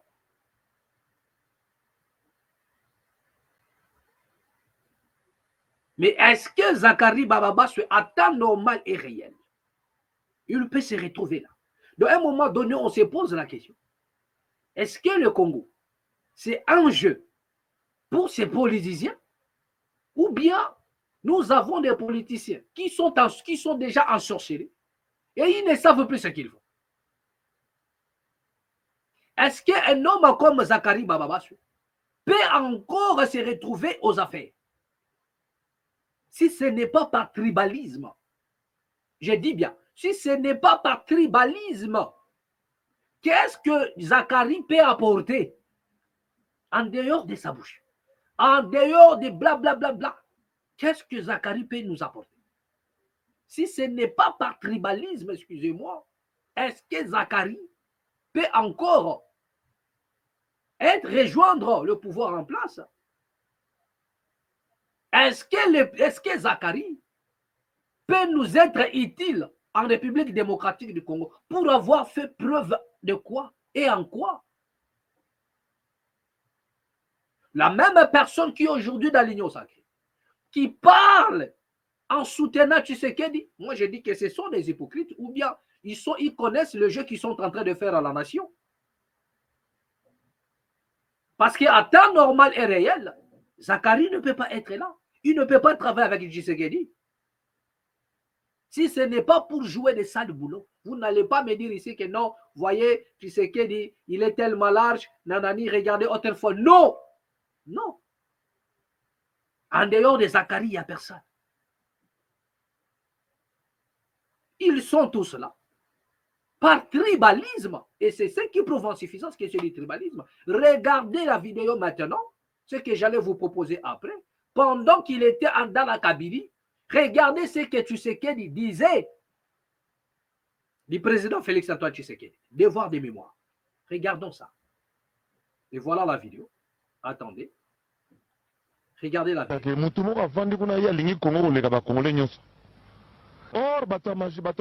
Mais est-ce que Zachary Bababaswe, à temps normal et réel, il peut se retrouver là? À un moment donné, on se pose la question. Est-ce que le Congo, c'est un jeu pour ces politiciens? Ou bien nous avons des politiciens qui sont déjà ensorcelés et ils ne savent plus ce qu'ils font? Est-ce qu'un homme comme Zachary Bababaswe peut encore se retrouver aux affaires? Si ce n'est pas par tribalisme, je dis bien, si ce n'est pas par tribalisme, qu'est-ce que Zachary peut apporter en dehors de sa bouche, en dehors de blablabla? Qu'est-ce que Zachary peut nous apporter? Si ce n'est pas par tribalisme, excusez-moi, est-ce que Zachary peut encore rejoindre le pouvoir en place? Est-ce que Zachary peut nous être utile en République démocratique du Congo pour avoir fait preuve de quoi et en quoi? La même personne qui est aujourd'hui dans l'Union sacrée, qui parle en soutenant Tshisekedi, moi je dis que ce sont des hypocrites ou bien ils connaissent le jeu qu'ils sont en train de faire à la nation. Parce qu'à temps normal et réel, Zachary ne peut pas être là. Il ne peut pas travailler avec Tshisekedi. Si ce n'est pas pour jouer des sales boulots, vous n'allez pas me dire ici que non, voyez, Tshisekedi, il est tellement large, nanani, regardez autrefois. Non! Non. En dehors de Zachary, il n'y a personne. Ils sont tous là. Par tribalisme. Et c'est ce qui prouve en suffisance que c'est du tribalisme. Regardez la vidéo maintenant, ce que j'allais vous proposer après. Pendant qu'il était dans la Kabylie, regardez ce que Tshisekedi disait du président Félix Antoine Tshisekedi. Devoir de mémoire. Regardons ça. Et voilà la vidéo. Attendez. Regardez la vidéo. Or, bato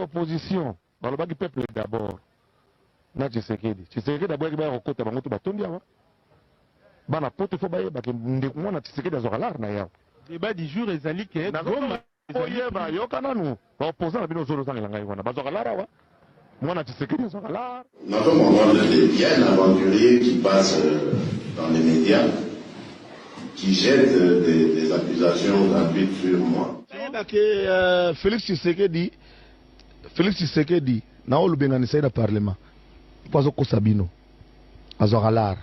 opposition, balobaki peuple d'abord. Na Tshisekedi. Tshisekedi d'abord qui va rekota bango to batondi awa. Bana poto fo baye bakende mwana Tshisekedi azokalar na yawo. Débat du jour ezali ke Goma oyeba yokana nu opposant na bino ozolozangela ngai wana bazwaka lara wa mwana Tshisekedi azwaka lara. Il y a un aventurier qui passe dans les médias, qui jette des accusations gratuites sur moi. Félix Tshisekedi na olubenganisa na parlement po azokosa bino azwaka lara.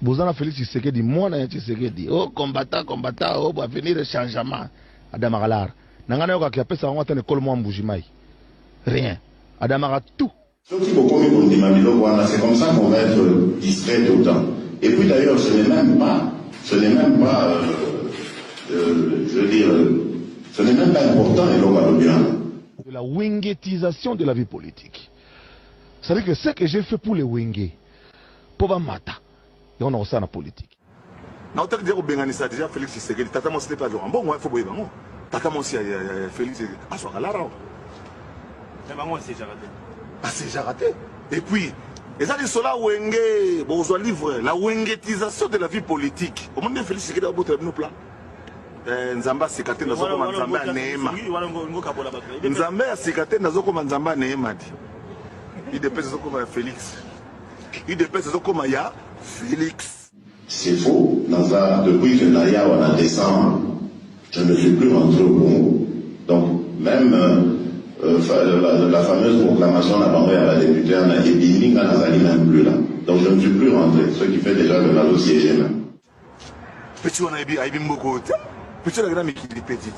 Bozana Félix Tshisekedi mwana ya Tshisekedi combattant va venir changement adamaka lara nanga nayoka ki apesa bango ata ekolo mwa mbujimai rien adamaka tout. C'est comme ça qu'on va être distrait tout le temps. Et puis d'ailleurs, ce n'est même pas, je veux dire, ce n'est même pas important et l'on va le bien. De la wingetisation de la vie politique. C'est-à-dire que ce que j'ai fait pour les wingés, pour va mata, et on a ça dans la politique. Non, tu as dit que déjà Félix Tshisekedi, tata mon c'était pas du bon, moi il faut boire bon. Tata mon si Félix, ah soit là là. Mais moi c'est déjà raté. Ah c'est déjà raté. Et puis et ça dit cela wenge, bon on livre la wingetisation de la vie politique. Au moment de Félix Tshisekedi a beau nos plans. Nzamba sikate nazo koma nzamba neema. Nzamba sikate nazo koma nzamba neema di. Il dépêche nazo koma Félix. Il dépêche nazo koma ya Félix. C'est faux. Depuis que Naya on a descend, je ne suis plus rentré au Congo. Donc même la fameuse proclamation d'abandon à la députée en Adébini, quand Nazali même plus là. Donc je ne suis plus rentré, ce qui fait déjà que mal au siège même. Petit on a eu beaucoup de temps. Petit on a eu qui petite.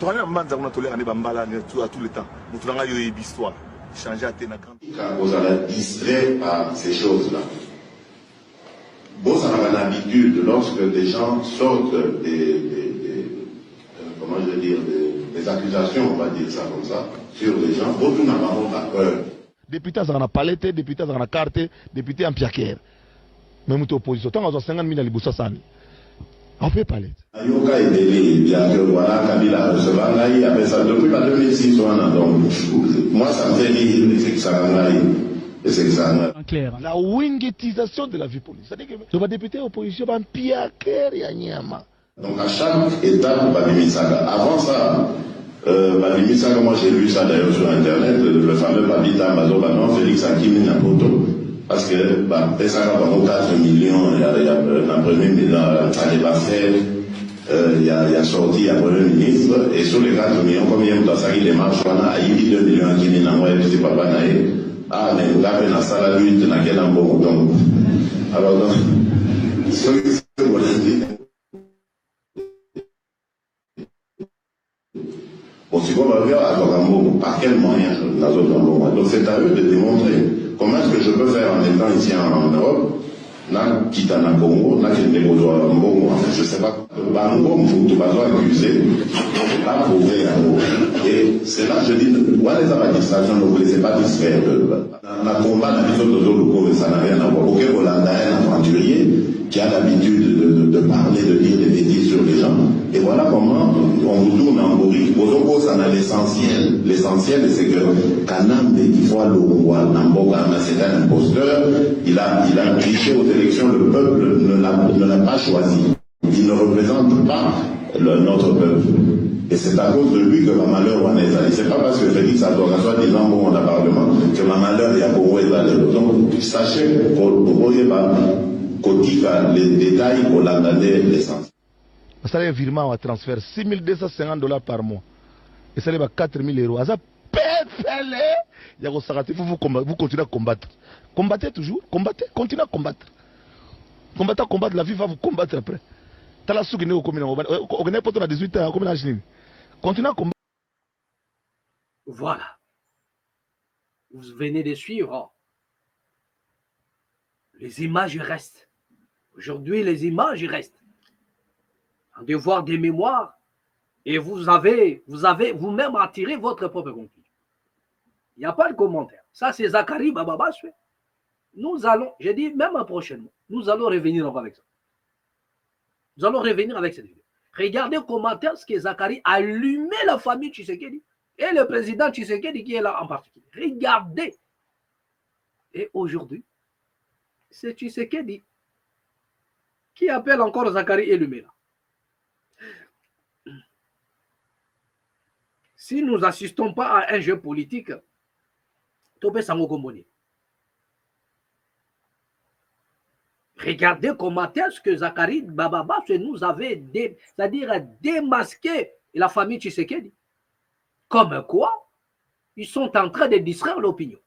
Tu as un mandat on a toléré à Bambala tout le temps. Nous avons eu une histoire. Changer à Téna grande. Quand vous allez distrait par ces choses-là. Vous avez l'habitude, lorsque des gens sortent comment je veux dire, des accusations, on va dire ça comme ça, sur les gens, vous n'avez pas peur. Député à la palette, député à la carte, député en piaquer. Même toute opposition, tant qu'on a 50 000 à l'Iboussa Sani. On peut parler. Ayoka et Délé, voilà, Kabila recevant là, après ça, depuis la 2006, on a donc, moi ça me fait rire, c'est que ça en aille. La wingetisation de la vie politique. C'est-à-dire que je vais député opposition, un piaquer et un nyama. Donc à chaque étape, Babimi Saga. Avant ça, Babimi Saga, moi j'ai lu ça d'ailleurs sur internet, le fameux Babita Mazobanon, Félix Hakimi Napoto. Parce que Saga va 4 millions, il y a un premier ministre, ça débat fait, il y a sorti un premier ministre, et sur les 4 millions, combien de temps ça il démarche, on a eu 2 millions à Kini Namoué, c'est pas Naé. Ah, mais vous avez la salle à lutte, dans laquelle on va donc. Alors, donc, ce que vous dit. Bon, si vous m'avez à Togambo, par quel moyen donc c'est à eux de démontrer comment est-ce que je peux faire en étant ici en Europe, na Kitana Congo, na Kitana Congo, je ne sais pas, Bango, vous m'avez accusé, pas prouvé en haut. Et c'est là que je dis, voilà les administrations, ne vous laissez pas distraire. La combat, la vision de Zolo, ça n'a rien à voir. Aucun Hollandais, un aventurier, qui a l'habitude de parler, de dire des bêtises sur les gens. Et voilà comment on vous tourne en bourrique. Bozongo, ça a l'essentiel. L'essentiel, c'est que Kanambe, il faut le roi, Namboga, c'est un imposteur. Il a triché aux élections, le peuple ne l'a pas choisi. Il ne représente pas notre peuple. Et c'est à cause de lui que ma malheur en est allé. C'est pas parce que Félix a soit disant bon au Parlement que ma malheur est à Congo est allé. Donc sachez qu'on voyait pas les détails pour l'année l'essence. Ça a un virement à transfert $6,250 par mois. Et ça a 4 000 €. Ça vous continuez à combattre. Combattez toujours, combattez, continuez à combattre. Combattre, la vie va vous combattre après. T'as la souki au commun, on n'est pas à 18 ans, comme la Chine. Continuez à combattre. Voilà. Vous venez de suivre. Les images restent. Aujourd'hui, les images restent. Un devoir de mémoire. Et vous avez vous-même attiré votre propre conclusion. Il n'y a pas de commentaire. Ça, c'est Zachary Bababa. Nous allons, j'ai dit même prochainement, nous allons revenir encore avec ça. Nous allons revenir avec cette vidéo. Regardez le commentaire, ce que Zachary a allumé la famille Tshisekedi et le président Tshisekedi qui est là en particulier. Regardez. Et aujourd'hui, c'est Tshisekedi qui appelle encore Zachary et Lumela. si nous n'assistons pas à un jeu politique, regardez comment est-ce que Zakari Bababa nous avait c'est-à-dire démasqué la famille Tshisekedi. Comme quoi, ils sont en train de distraire l'opinion.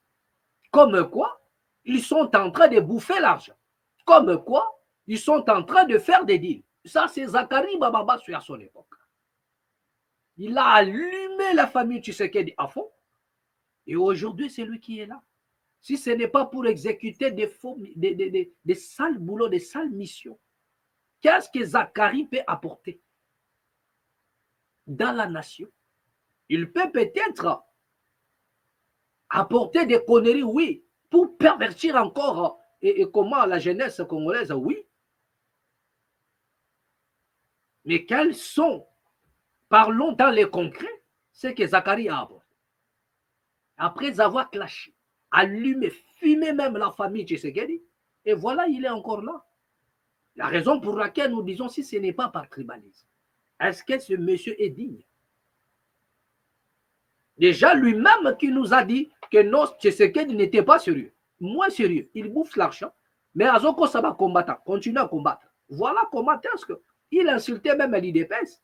Comme quoi, ils sont en train de bouffer l'argent. Comme quoi, ils sont en train de faire des deals. Ça, c'est Zakari Bababa à son époque. Il a allumé la famille Tshisekedi à fond. Et aujourd'hui, c'est lui qui est là. Si ce n'est pas pour exécuter des sales boulots, des sales missions, qu'est-ce que Zakari peut apporter dans la nation? Il peut peut-être apporter des conneries, oui, pour pervertir encore et comment la jeunesse congolaise, oui. Mais quels sont, parlons dans les concrets, ce que Zakari a apporté. Après avoir clashé, allumé, fumé même la famille Tshisekedi, et voilà, il est encore là. La raison pour laquelle nous disons, si ce n'est pas par tribalisme, est-ce que ce monsieur est digne? Déjà lui-même qui nous a dit que non, Tshisekedi n'était pas sérieux. Moins sérieux, il bouffe l'argent, mais Azoko Saba combattant, continue à combattre. Voilà comment est-ce qu'il insultait même l'IDPS.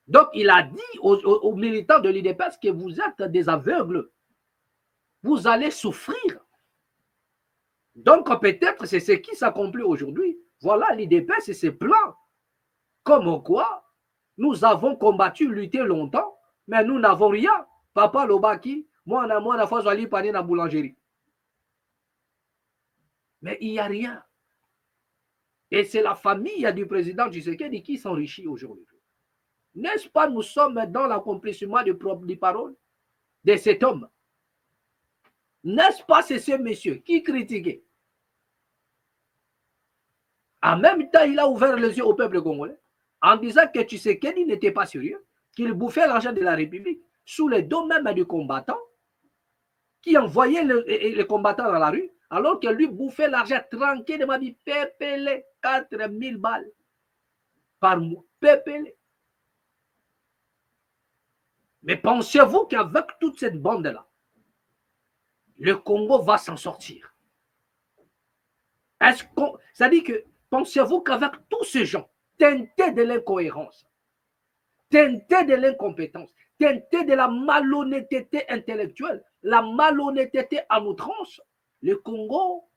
Donc il a dit aux militants de l'IDPS que vous êtes des aveugles. Vous allez souffrir. Donc peut-être c'est ce qui s'accomplit aujourd'hui. Voilà l'IDPS et ses plans. Comme quoi, nous avons combattu, lutté longtemps, mais nous n'avons rien. Papa Lobaki, moi, la fois, j'allais parler dans la boulangerie. Mais il n'y a rien. Et c'est la famille du président Tshisekedi qui s'enrichit aujourd'hui. N'est-ce pas, nous sommes dans l'accomplissement des paroles de cet homme. N'est-ce pas, c'est ce monsieur qui critiquait. En même temps, il a ouvert les yeux au peuple congolais en disant que Tshisekedi n'était pas sérieux, qu'il bouffait l'argent de la République sous les dos même du combattant, qui envoyait les combattants dans la rue, alors que lui bouffait l'argent tranquillement, dit pépélé, 4000 balles par mois, pépélé. Mais pensez-vous qu'avec toute cette bande-là, le Congo va s'en sortir? C'est-à-dire que, pensez-vous qu'avec tous ces gens, teintés de l'incohérence, teintés de l'incompétence, teintés de la malhonnêteté intellectuelle, la malhonnêteté à outrance, le Congo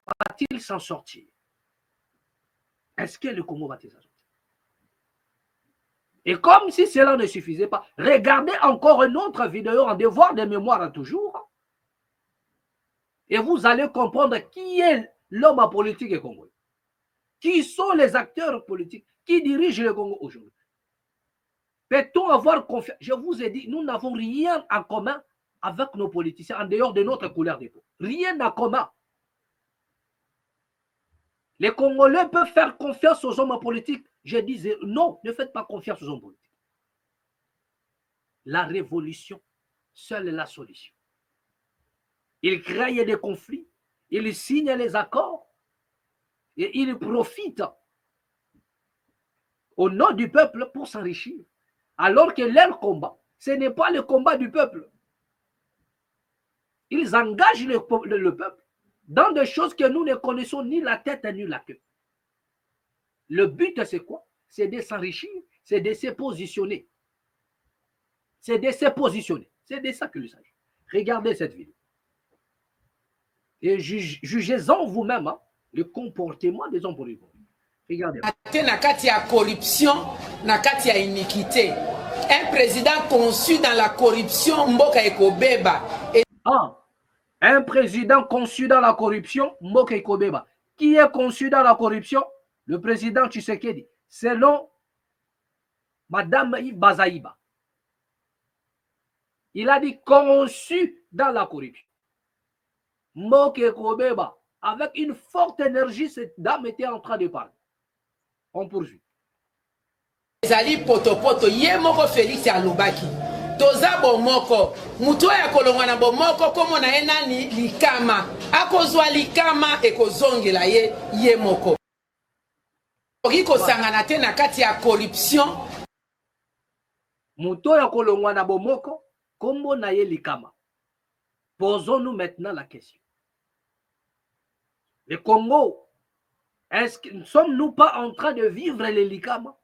va-t-il s'en sortir? Est-ce que le Congo va-t-il s'en sortir? Et comme si cela ne suffisait pas, regardez encore une autre vidéo en devoir de mémoire toujours, et vous allez comprendre qui est l'homme politique congolais. Qui sont les acteurs politiques qui dirigent le Congo aujourd'hui? Peut-on avoir confiance? Je vous ai dit, nous n'avons rien en commun avec nos politiciens en dehors de notre couleur de peau. Rien en commun. Les Congolais peuvent faire confiance aux hommes politiques. Je disais non, ne faites pas confiance aux hommes politiques. La révolution, seule est la solution. Ils créent des conflits, ils signent les accords et ils profitent au nom du peuple pour s'enrichir. Alors que leur combat, ce n'est pas le combat du peuple. Ils engagent le peuple dans des choses que nous ne connaissons ni la tête ni la queue. Le but, c'est quoi? C'est de s'enrichir, c'est de se positionner. C'est de se positionner. C'est de ça qu'il s'agit. Regardez cette vidéo. Et jugez-en vous-même le comportement des hommes politiques. Regardez. Nakati ya corruption, nakati ya iniquité. Un président conçu dans la corruption, mboka ekobeba. Un président conçu dans la corruption, mboka ekobeba. Qui est conçu dans la corruption? Le président Tshisekedi. Selon Madame Bazaïba. Il a dit conçu dans la corruption. Mboka ekobeba. Avec une forte énergie, cette dame était en train de parler. On poursuit. Ezali potopoto ye moko Félix alobaki toza bomoko mutu ya kolongwa na bomoko komo na ye nani likama akozwa likama ekozongela ye moko oki kosangana te na kati ya corruption Muto ya kolongwa na bomoko, kombo na ye likama. Posons-nous maintenant la question. Le Congo, sommes-nous pas en train de vivre les likama?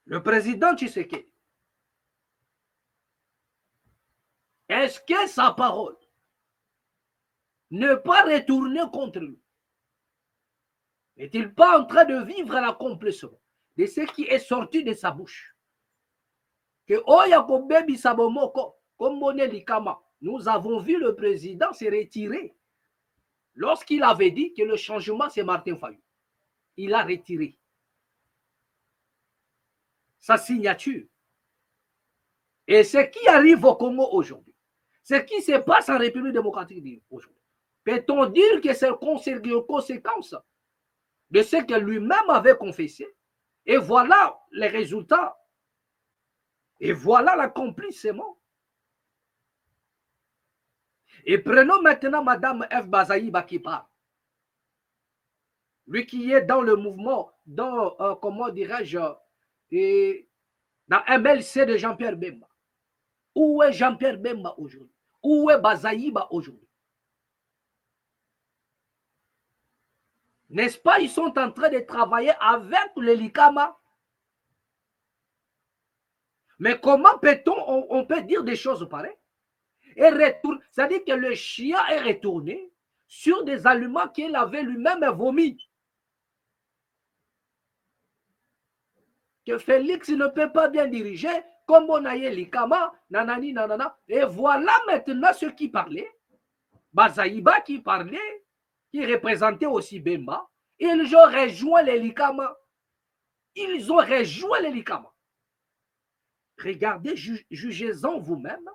Le président Tshisekedi, est-ce que sa parole ne pas retourner contre lui? N'est-il pas en train de vivre l'accomplissement de ce qui est sorti de sa bouche? Que Oyakobebi Sabomoko, comme Moné Likama, nous avons vu le président se retirer lorsqu'il avait dit que le changement c'est Martin Fayou. Il a retiré sa signature. Et ce qui arrive au Congo aujourd'hui, ce qui se passe en République démocratique aujourd'hui, peut-on dire que c'est une conséquence de ce que lui-même avait confessé? Et voilà les résultats. Et voilà l'accomplissement. Et prenons maintenant Madame F. Bazaïba qui parle. Lui qui est dans le mouvement, dans, comment dirais-je, dans MLC de Jean-Pierre Bemba. Où est Jean-Pierre Bemba aujourd'hui? Où est Bazaïba aujourd'hui? N'est-ce pas, ils sont en train de travailler avec les Likama? Mais comment peut-on, on peut dire des choses pareilles? Et retourne, c'est-à-dire que le chien est retourné sur des aliments qu'il avait lui-même vomi. Que Félix ne peut pas bien diriger, comme on a eu Likama, nanani, nanana. Et voilà maintenant ceux qui parlaient. Bazaïba qui parlait, qui représentait aussi Bemba. Ils ont rejoint les Likama. Ils ont rejoint les Likama. Regardez, jugez-en vous-même.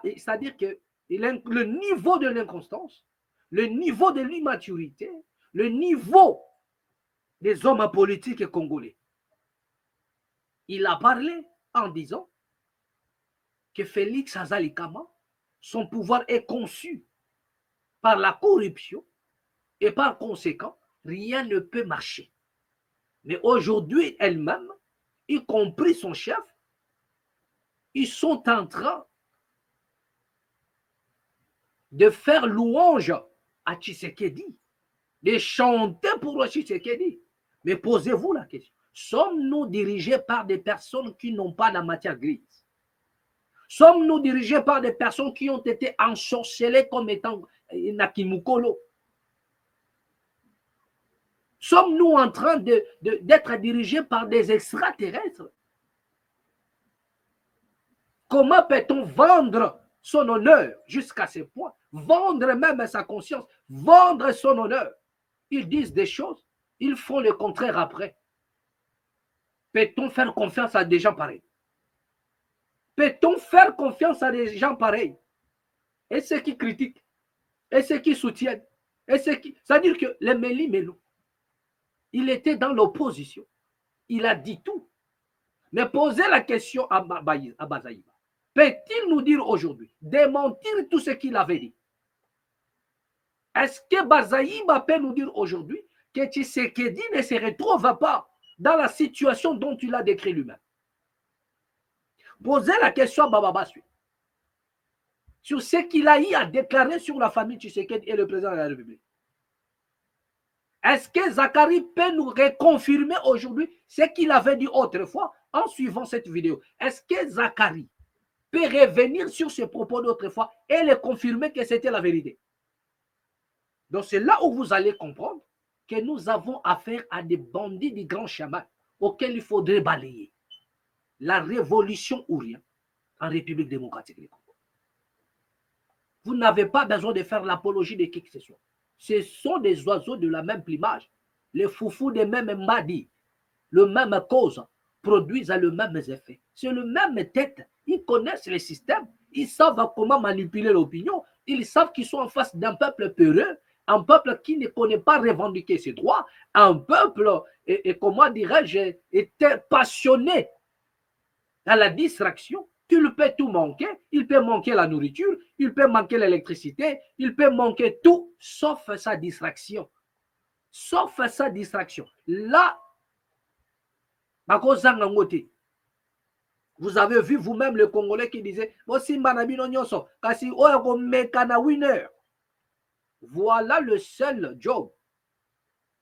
C'est-à-dire que le niveau de l'inconstance, le niveau de l'immaturité, le niveau des hommes politiques congolais. Il a parlé en disant que Félix Azalikama, son pouvoir est conçu par la corruption et par conséquent, rien ne peut marcher. Mais aujourd'hui, elle-même, y compris son chef, ils sont en train de faire louange à Tshisekedi, de chanter pour Tshisekedi. Mais posez-vous la question. Sommes-nous dirigés par des personnes qui n'ont pas la matière grise? Sommes-nous dirigés par des personnes qui ont été ensorcelées comme étant Nakimukolo? Sommes-nous en train d'être dirigés par des extraterrestres? Comment peut-on vendre son honneur jusqu'à ce point? Vendre même sa conscience, vendre son honneur. Ils disent des choses, ils font le contraire après. Peut-on faire confiance à des gens pareils? Peut-on faire confiance à des gens pareils? Et ceux qui critiquent, et ceux qui soutiennent, et ceux qui... C'est-à-dire que les Méli-Mélou, il était dans l'opposition. Il a dit tout. Mais posez la question à Bazaïba. Peut-il nous dire aujourd'hui, démentir tout ce qu'il avait dit? Est-ce que Bazaïba peut nous dire aujourd'hui que Tshisekedi ne se retrouve pas dans la situation dont il a décrit lui-même? Posez la question à Baba Basui sur ce qu'il a eu à déclarer sur la famille Tshisekedi et le président de la République. Est-ce que Zakari peut nous reconfirmer aujourd'hui ce qu'il avait dit autrefois en suivant cette vidéo? Est-ce que Zakari peut revenir sur ce propos d'autrefois et le confirmer que c'était la vérité? Donc c'est là où vous allez comprendre que nous avons affaire à des bandits du grand chemin auxquels il faudrait balayer. La révolution ou rien en République démocratique du Congo. Vous n'avez pas besoin de faire l'apologie de qui que ce soit. Ce sont des oiseaux de la même plumage. Les foufous des mêmes mbadi, le même cause, produisent le même effet. C'est le même tête. Ils connaissent les systèmes. Ils savent comment manipuler l'opinion. Ils savent qu'ils sont en face d'un peuple peureux, un peuple qui ne connaît pas revendiquer ses droits, un peuple, et comment dirais-je, était passionné à la distraction. Il peut tout manquer, il peut manquer la nourriture, il peut manquer l'électricité, il peut manquer tout, sauf sa distraction. sauf sa distraction. Là, vous avez vu vous-même le Congolais qui disait voilà le seul job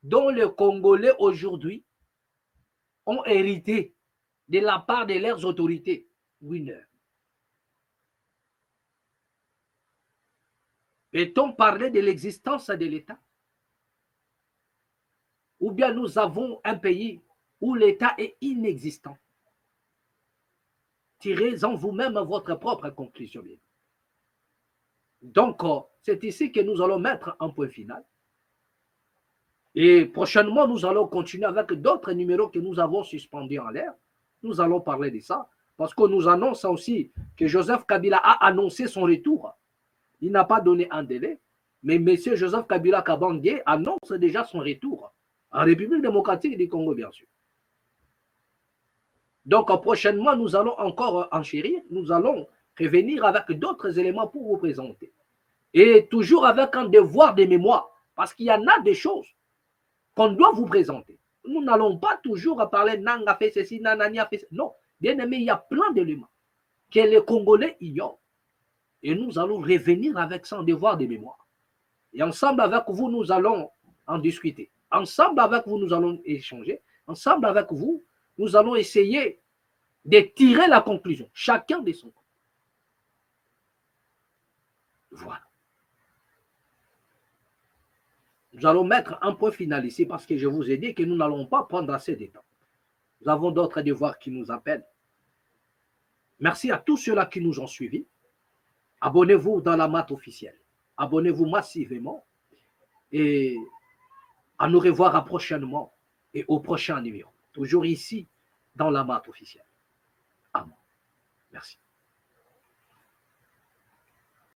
dont les Congolais aujourd'hui ont hérité de la part de leurs autorités. Winner. Peut-on parler de l'existence de l'État? Ou bien nous avons un pays où l'État est inexistant? Tirez-en vous-même votre propre conclusion. Donc, c'est ici que nous allons mettre un point final. Et prochainement, nous allons continuer avec d'autres numéros que nous avons suspendus en l'air. Nous allons parler de ça. Parce qu'on nous annonce aussi que Joseph Kabila a annoncé son retour. Il n'a pas donné un délai. Mais M. Joseph Kabila Kabange annonce déjà son retour en République démocratique du Congo, bien sûr. Donc, prochainement, nous allons encore enchérir. Nous allons revenir avec d'autres éléments pour vous présenter. Et toujours avec un devoir de mémoire. Parce qu'il y en a des choses qu'on doit vous présenter. Nous n'allons pas toujours parler Nanga a fait ceci, Nanani a fait ceci. Non, bien aimé, il y a plein d'éléments que les Congolais ignorent. Et nous allons revenir avec son devoir de mémoire. Et ensemble avec vous, nous allons en discuter. Ensemble avec vous, nous allons échanger. Ensemble avec vous, nous allons essayer de tirer la conclusion, chacun de son côté. Voilà. Nous allons mettre un point final ici parce que je vous ai dit que nous n'allons pas prendre assez de temps. Nous avons d'autres devoirs qui nous appellent. Merci à tous ceux-là qui nous ont suivis. Abonnez-vous dans la mat officielle. Abonnez-vous massivement et à nous revoir prochainement et au prochain numéro. Toujours ici dans la mat officielle. Amen. Merci.